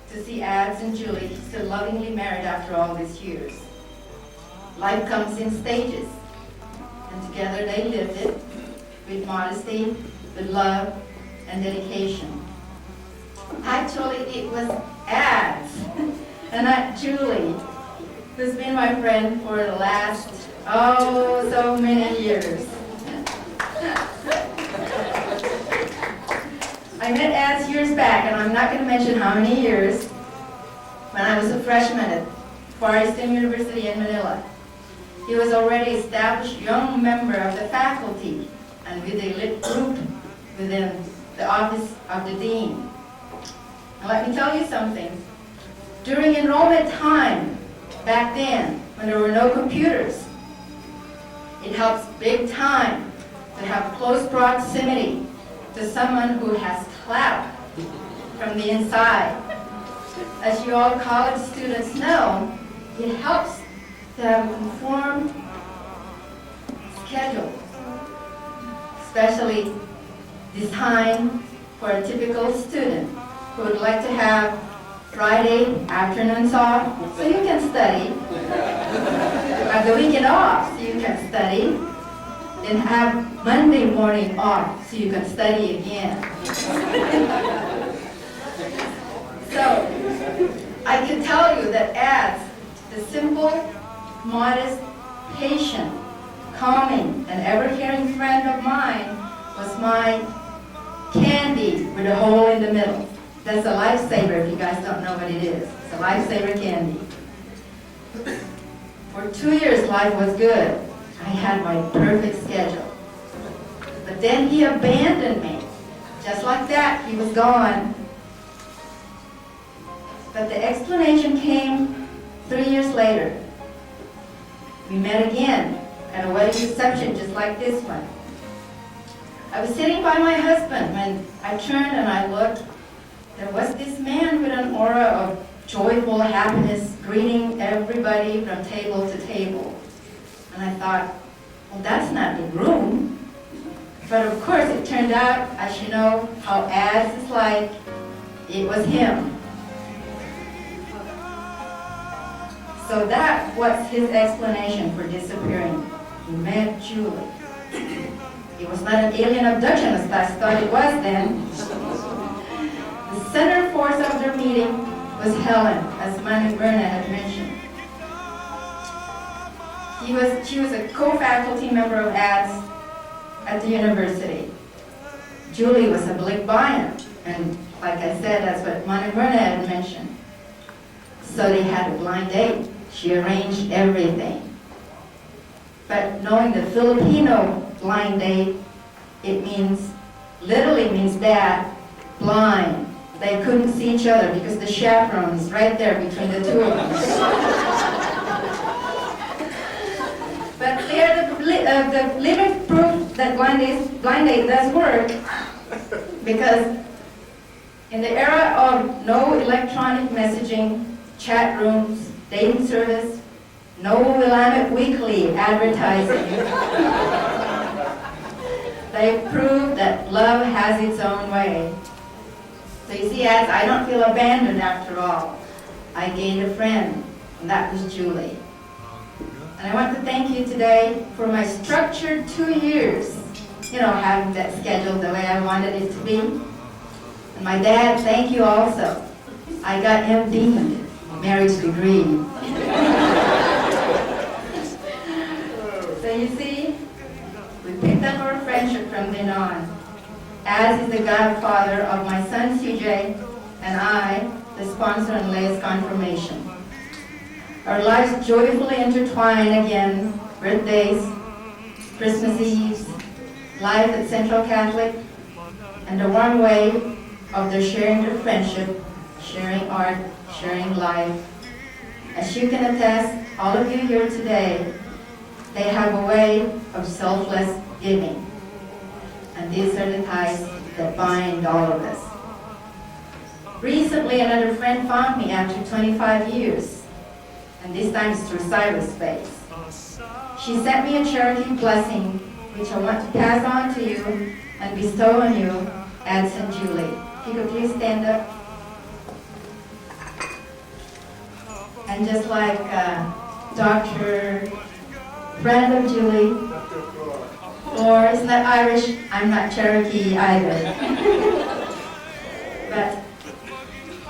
Speaker 11: to see Ads and Julie still lovingly married after all these years. Life comes in stages, and together they lived it with modesty, with love, and dedication. Actually, it was Ads, and not Julie, who's been my friend for the last, so many years. I met Ads years back, and I'm not going to mention how many years, when I was a freshman at Far Eastern University in Manila. He was already established young member of the faculty and with a lit group within the office of the dean. Now let me tell you something. During enrollment time, back then, when there were no computers, it helps big time to have close proximity to someone who has clout from the inside. As you all college students know, it helps to have a conformed schedule, especially designed for a typical student who would like to have Friday afternoons off so you can study, have the weekend off so you can study, then have Monday morning off so you can study again. So, I can tell you that Ads, the simple, modest, patient, calming, and ever-caring friend of mine was my candy with a hole in the middle. That's a lifesaver if you guys don't know what it is. It's a lifesaver candy. For 2 years, life was good. I had my perfect schedule. But then he abandoned me. Just like that, he was gone. But the explanation came 3 years later. We met again at a wedding reception just like this one. I was sitting by my husband when I turned and I looked. There was this man with an aura of joyful happiness greeting everybody from table to table. And I thought, well, that's not the groom. But of course it turned out, as you know, how Ads is like, it was him. So that was his explanation for disappearing. He met Julie. It was not an alien abduction as I thought it was then. The center force of their meeting was Helen, as Manu Berna had mentioned. She was a co-faculty member of ads at the university. Julie was a Blickbayan, and like I said, that's what Manu Berna had mentioned. So they had a blind date. She arranged everything. But knowing the Filipino blind date, it literally means that, blind. They couldn't see each other because the chaperone is right there between the two of them. But they're the living proof that blind date does work, because in the era of no electronic messaging, chat rooms, dating service, no Willamette Weekly advertising, they proved that love has its own way. So you see, as I don't feel abandoned after all. I gained a friend, and that was Julie. And I want to thank you today for my structured 2 years, having that scheduled the way I wanted it to be. And my dad, thank you also. I got MD, marriage degree. So you see, we picked up our friendship from then on. Az is the godfather of my son CJ, and I, the sponsor in Leia's confirmation. Our lives joyfully intertwine again, birthdays, Christmas Eves, life at Central Catholic, and the warm way of their sharing their friendship, sharing art, sharing life. As you can attest, all of you here today, they have a way of selfless giving. And these are the ties that bind all of us. Recently, another friend found me after 25 years, and this time it's through cyberspace. She sent me a charity blessing, which I want to pass on to you and bestow on you, Az and Julie. If you could please stand up. And just like Dr. friend of Julie, or it's not Irish, I'm not Cherokee either. But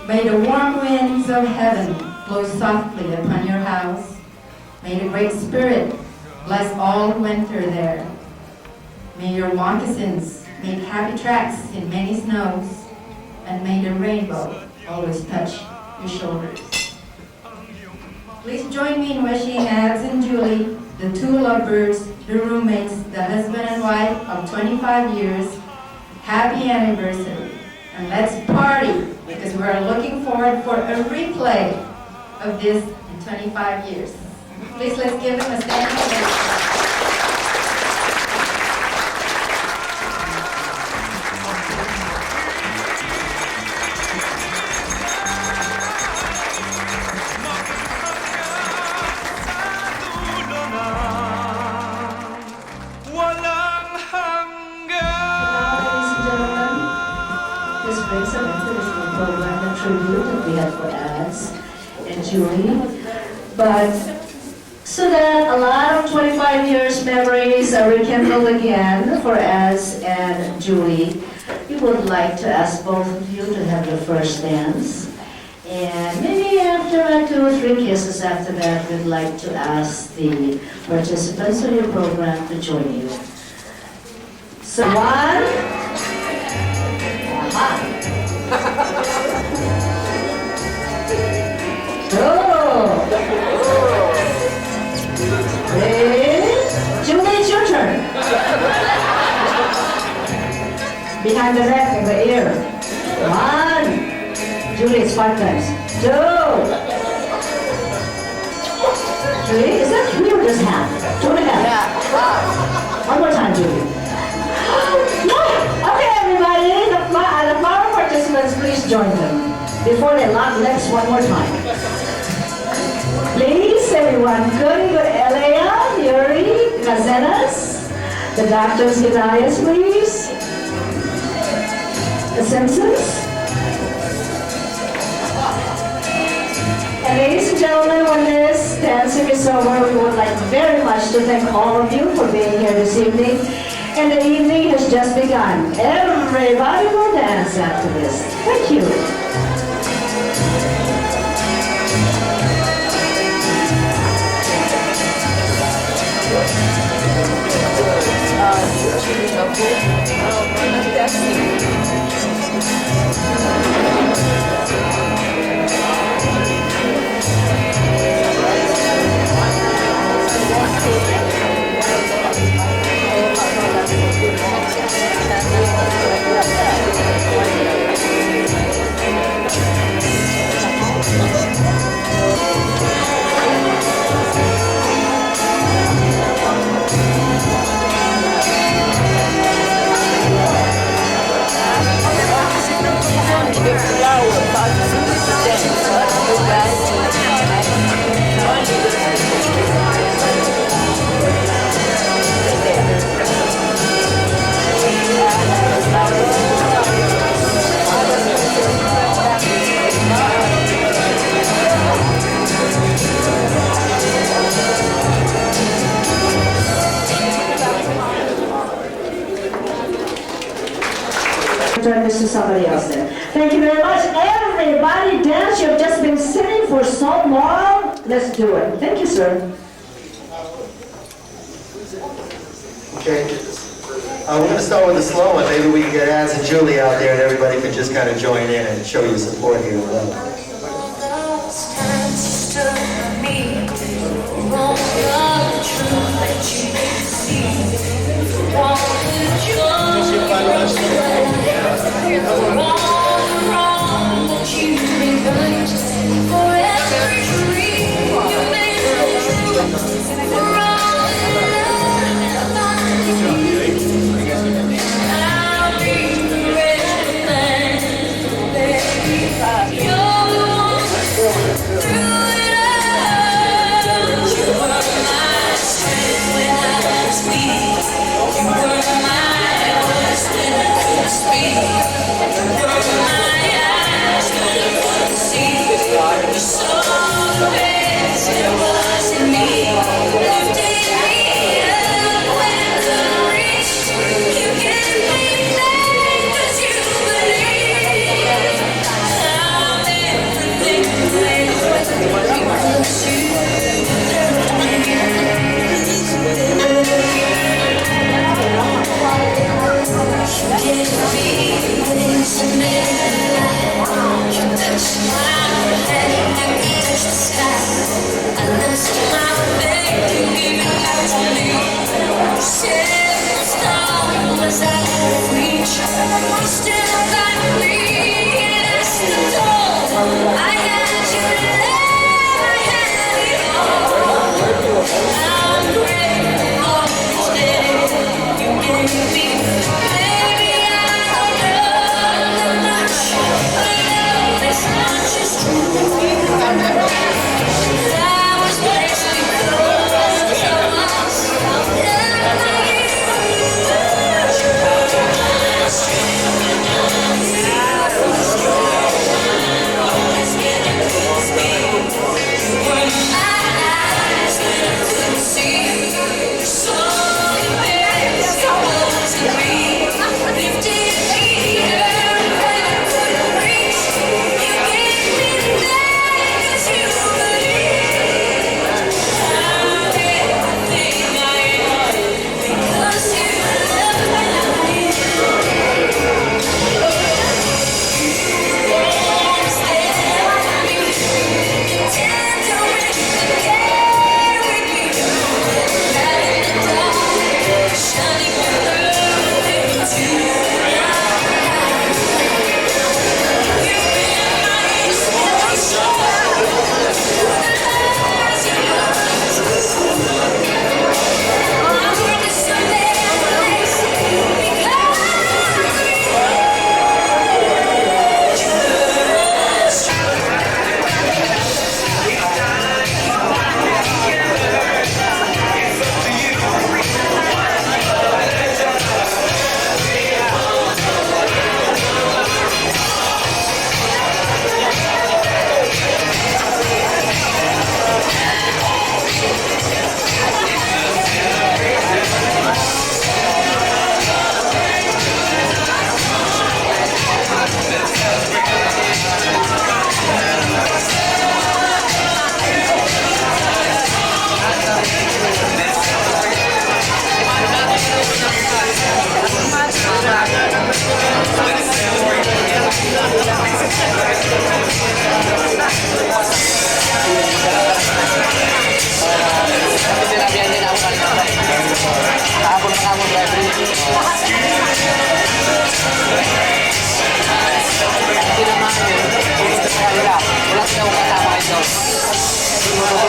Speaker 11: may the warm winds of heaven blow softly upon your house. May the Great Spirit bless all who enter there. May your moccasins make happy tracks in many snows, and may the rainbow always touch your shoulders. Please join me in wishing Az and Julie, the two lovebirds, the roommates, the husband and wife of 25 years, happy anniversary. And let's party, because we're looking forward for a replay of this in 25 years. Please, let's give them a standing ovation.
Speaker 6: This brings an end to this little program, the tribute that we had for Az and Julie. But so that a lot of 25 years memories are rekindled again for Az and Julie, we would like to ask both of you to have your first dance. And maybe after 2 or 3 kisses after that, we'd like to ask the participants of your program to join you. So 1, Julie, it's your turn. Behind the neck and the ear. 1. Julie, it's 5 times. 2. 3. Is that 3 or just half? 2.5. Yeah. 1 more time, Julie. Okay, everybody, the flower participants, please join them before they lock legs 1 more time. Please, everyone, good. Elea, Yuri, Kazenas, the doctors, Gidayas, please. The Simpsons. And ladies and gentlemen, when this dancing is over, we would like very much to thank all of you for being here this evening. And the evening has just begun. Everybody will dance after this. Thank you. Turn this to somebody else then. Thank you very much. Everybody dance. You've just been sitting for so long. Let's do it. Thank you, sir.
Speaker 12: Okay. We're going to start with a slow one. Maybe we can get Az and Julie out there and everybody can just kind of join in and show you support here.
Speaker 8: Yeah.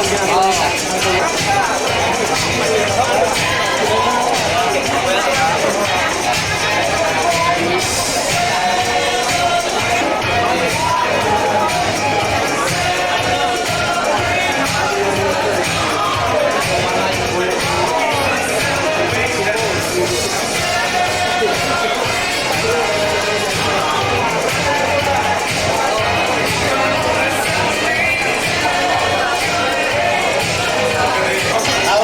Speaker 12: How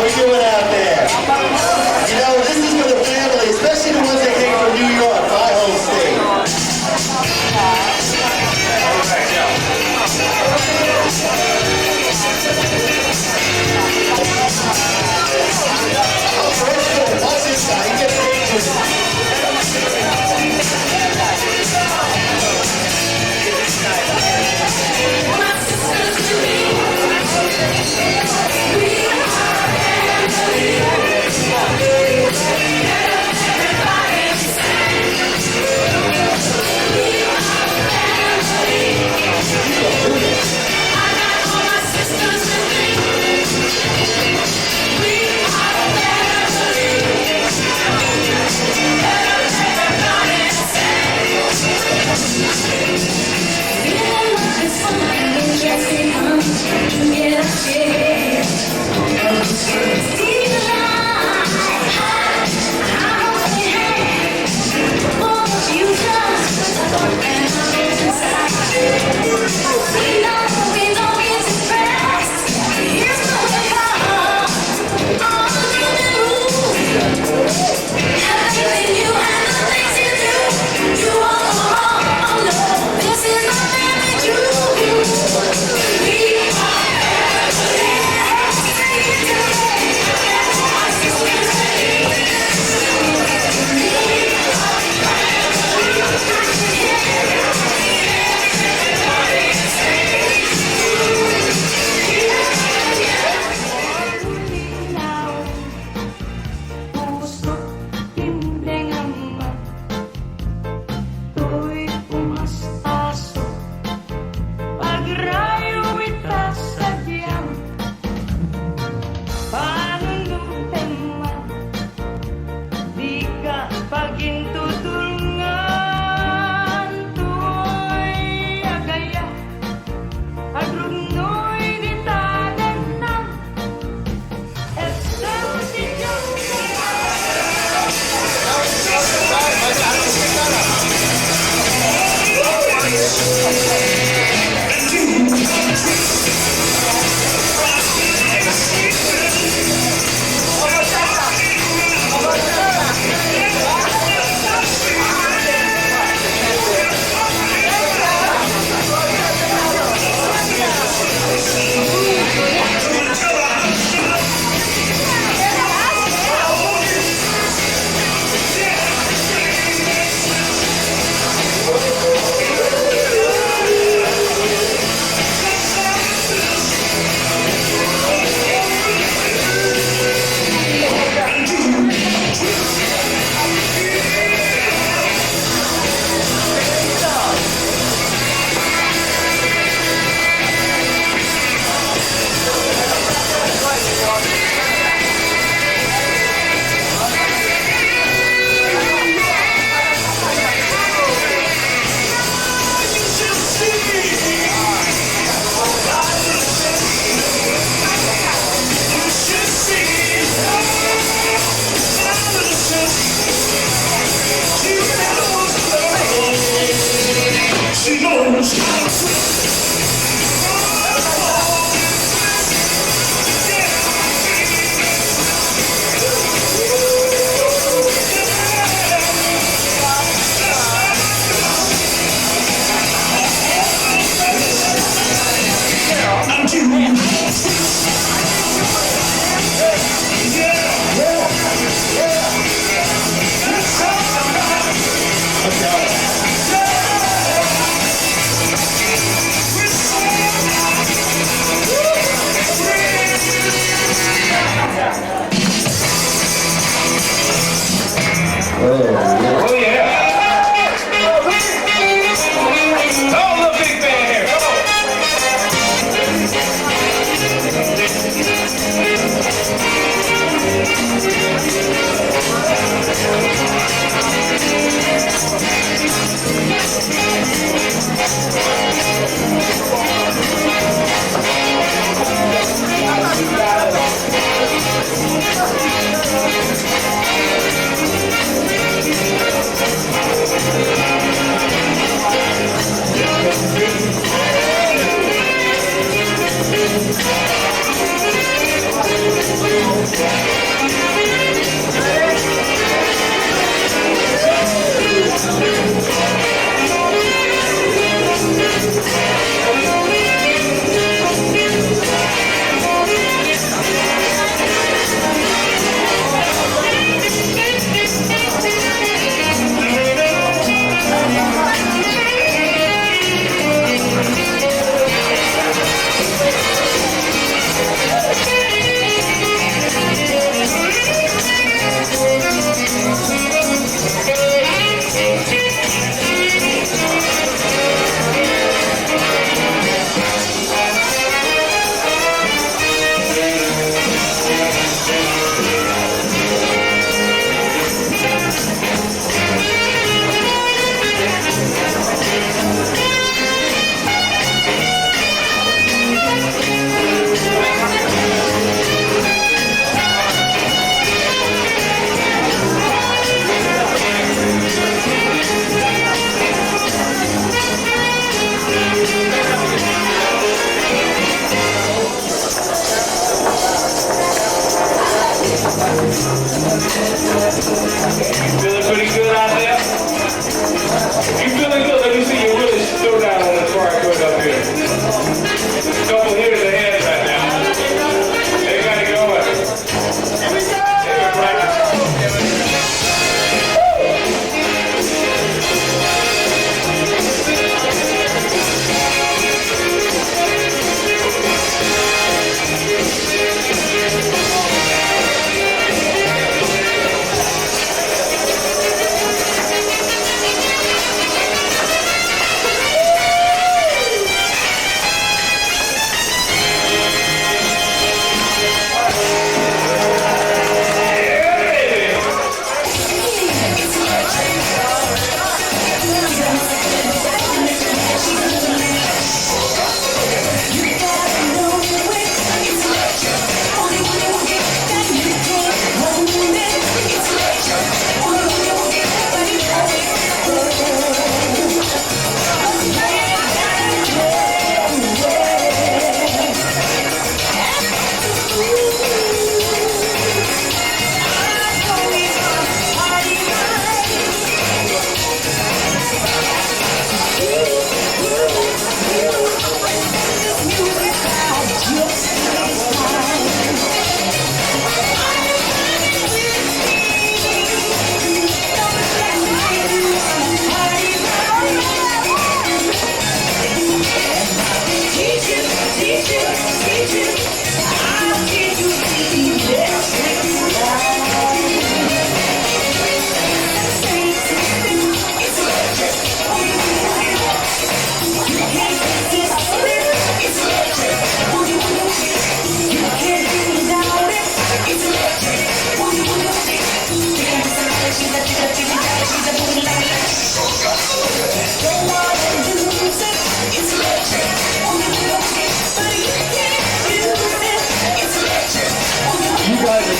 Speaker 12: we doing out there? You know, this is for the family, especially the ones that came from New York, my home state. Watch this guy, he gets dangerous.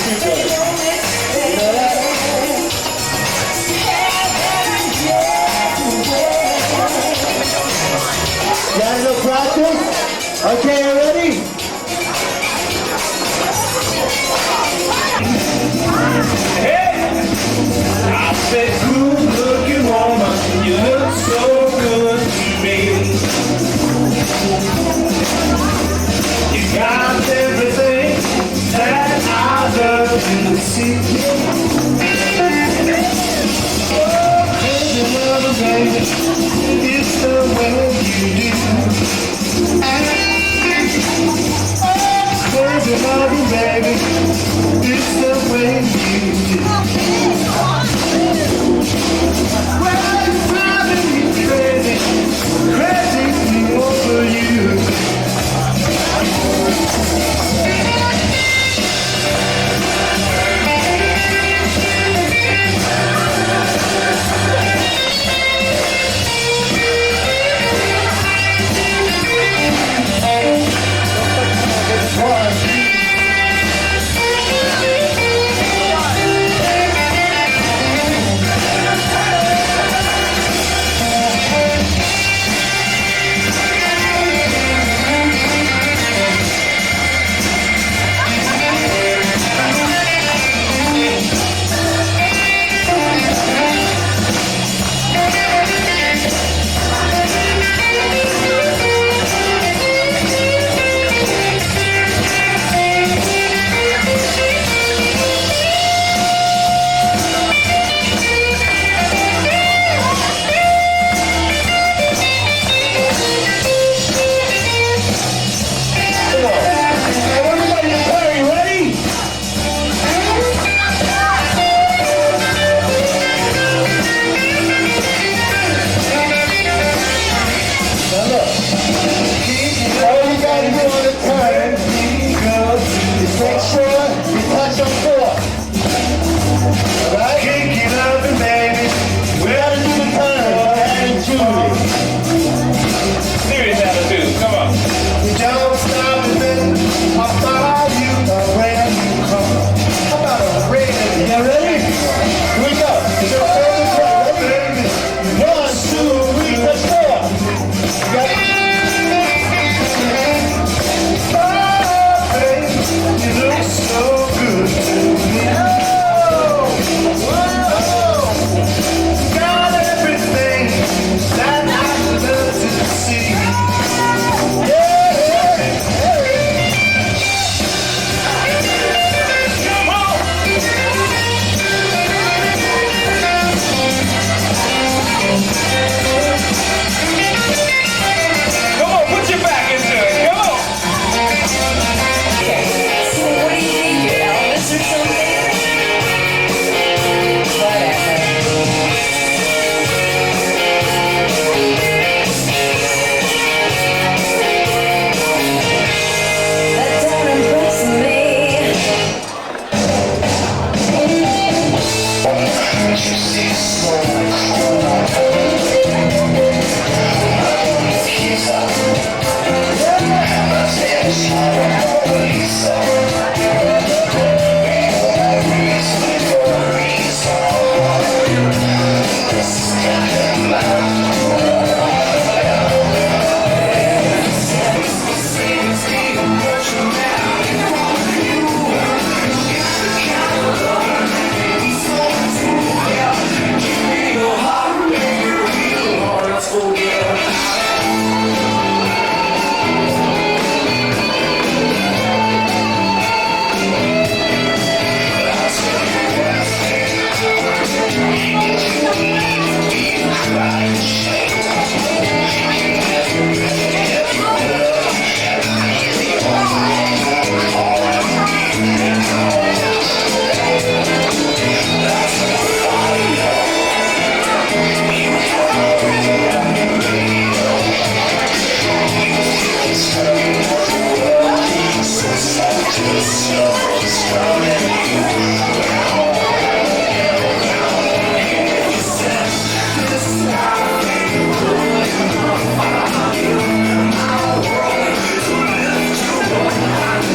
Speaker 12: Got no practice? Okay, you ready?
Speaker 7: I said, good looking woman, you look so good to me. You got everything that I love to see. Oh, baby, love, baby, it's the way you do. Oh, baby, love, baby, it's the way you do. Well, it's driving me crazy, crazy over you.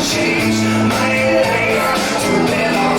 Speaker 7: Change my life to live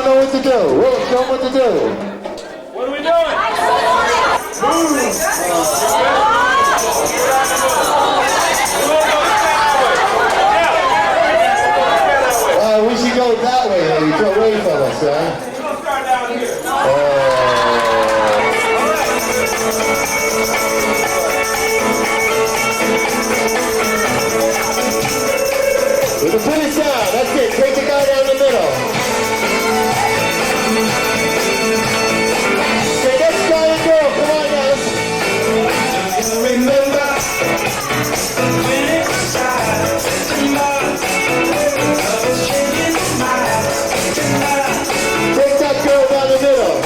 Speaker 12: know what to do. Will, show them what to do.
Speaker 3: What are we doing?
Speaker 12: We should go that way, maybe. Go away from us, huh?
Speaker 3: We'll start down here.
Speaker 12: We can put it down. That's it. Take the guy down the middle. Okay, next guy and girl. Come on now.
Speaker 7: Remember when it was time
Speaker 12: Take that girl down the middle.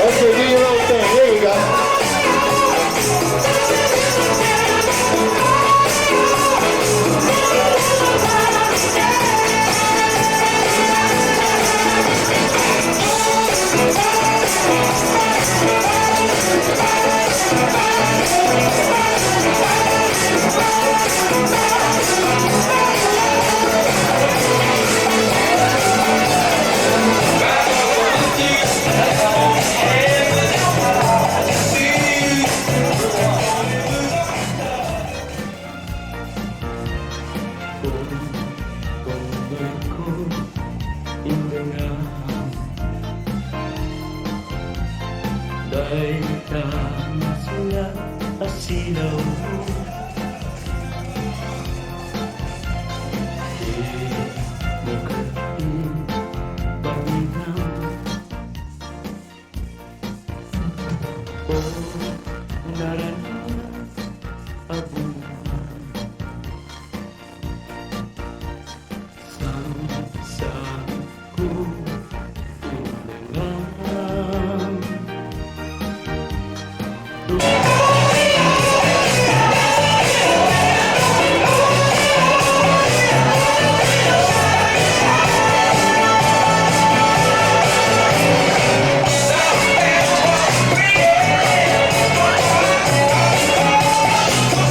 Speaker 12: Okay, do your own thing. There you go.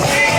Speaker 7: Thank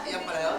Speaker 3: Yan pala yun?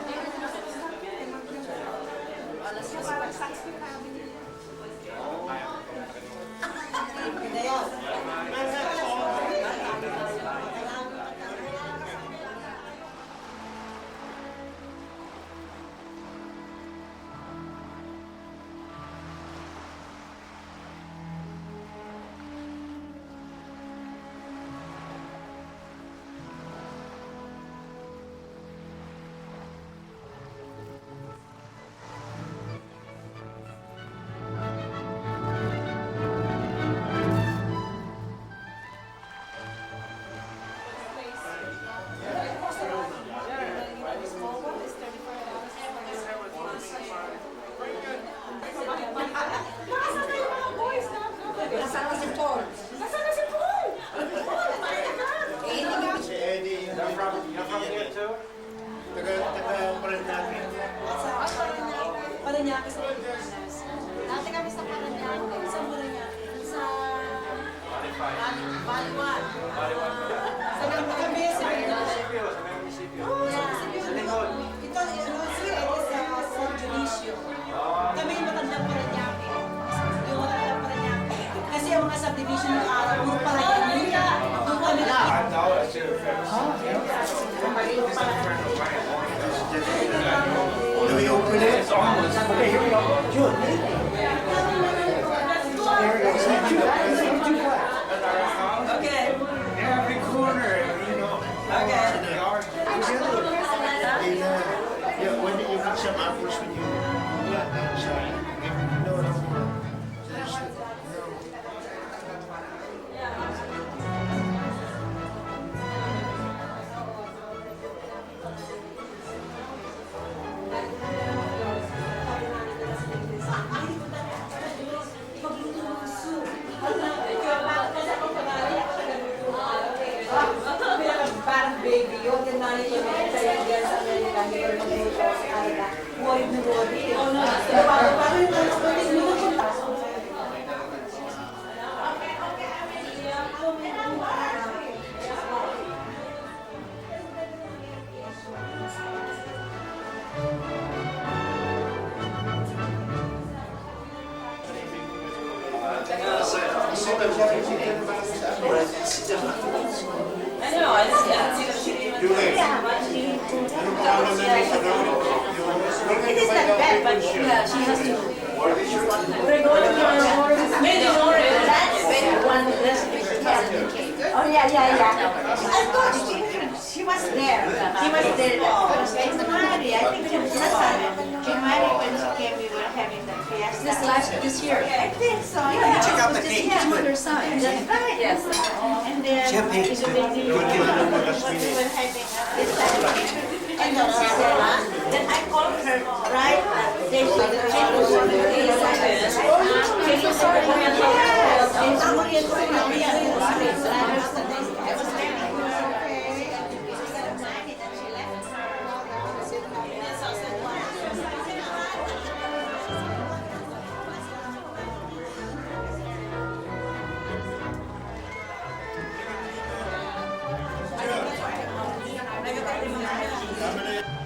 Speaker 8: Nasaan na si Paul? Nasaan na si Paul?
Speaker 3: Si Eddie. You're from here too? Taga-Paranaque.
Speaker 8: Paranaque sa Pilipinas. Dati kami sa Paranaque. Sa Paranaque. Sa Baliwan. Sa kami sa
Speaker 3: Munisipyo, sa may munisipyo. Sa likod.
Speaker 8: Ito, si Eddie sa San Dionisio. Kami yung matandang Paranaque. Yung matandang Paranaque. Kasi yung mga subdivision ng araw, puro Paranaque. Doon kami lang.
Speaker 3: Do we open it? It's almost. Okay, here we go. June. There we go.
Speaker 8: Okay.
Speaker 3: Every corner, you know.
Speaker 8: Okay.
Speaker 3: Yeah, when you meet some apples when you outside. No.
Speaker 8: Parang baby yun, yung nanay niya may kaya sa Amerika, hindi ko mag-ito sa Canada. Worried na worried. Parang yung pinupunta. I know, I see the shitty. It is not bad, but yeah, she has to. We're going to made in orange. That's one less Oh yeah. I thought she was there. She was there. January, I think January when she came, we were having the fiesta. This year? I think so. Yeah.
Speaker 3: Check out the cake.
Speaker 8: Yeah, on her side. That's right. Yes. And then
Speaker 3: Champagne.
Speaker 8: we were having this time. And then I called her, right? Then she
Speaker 3: How many?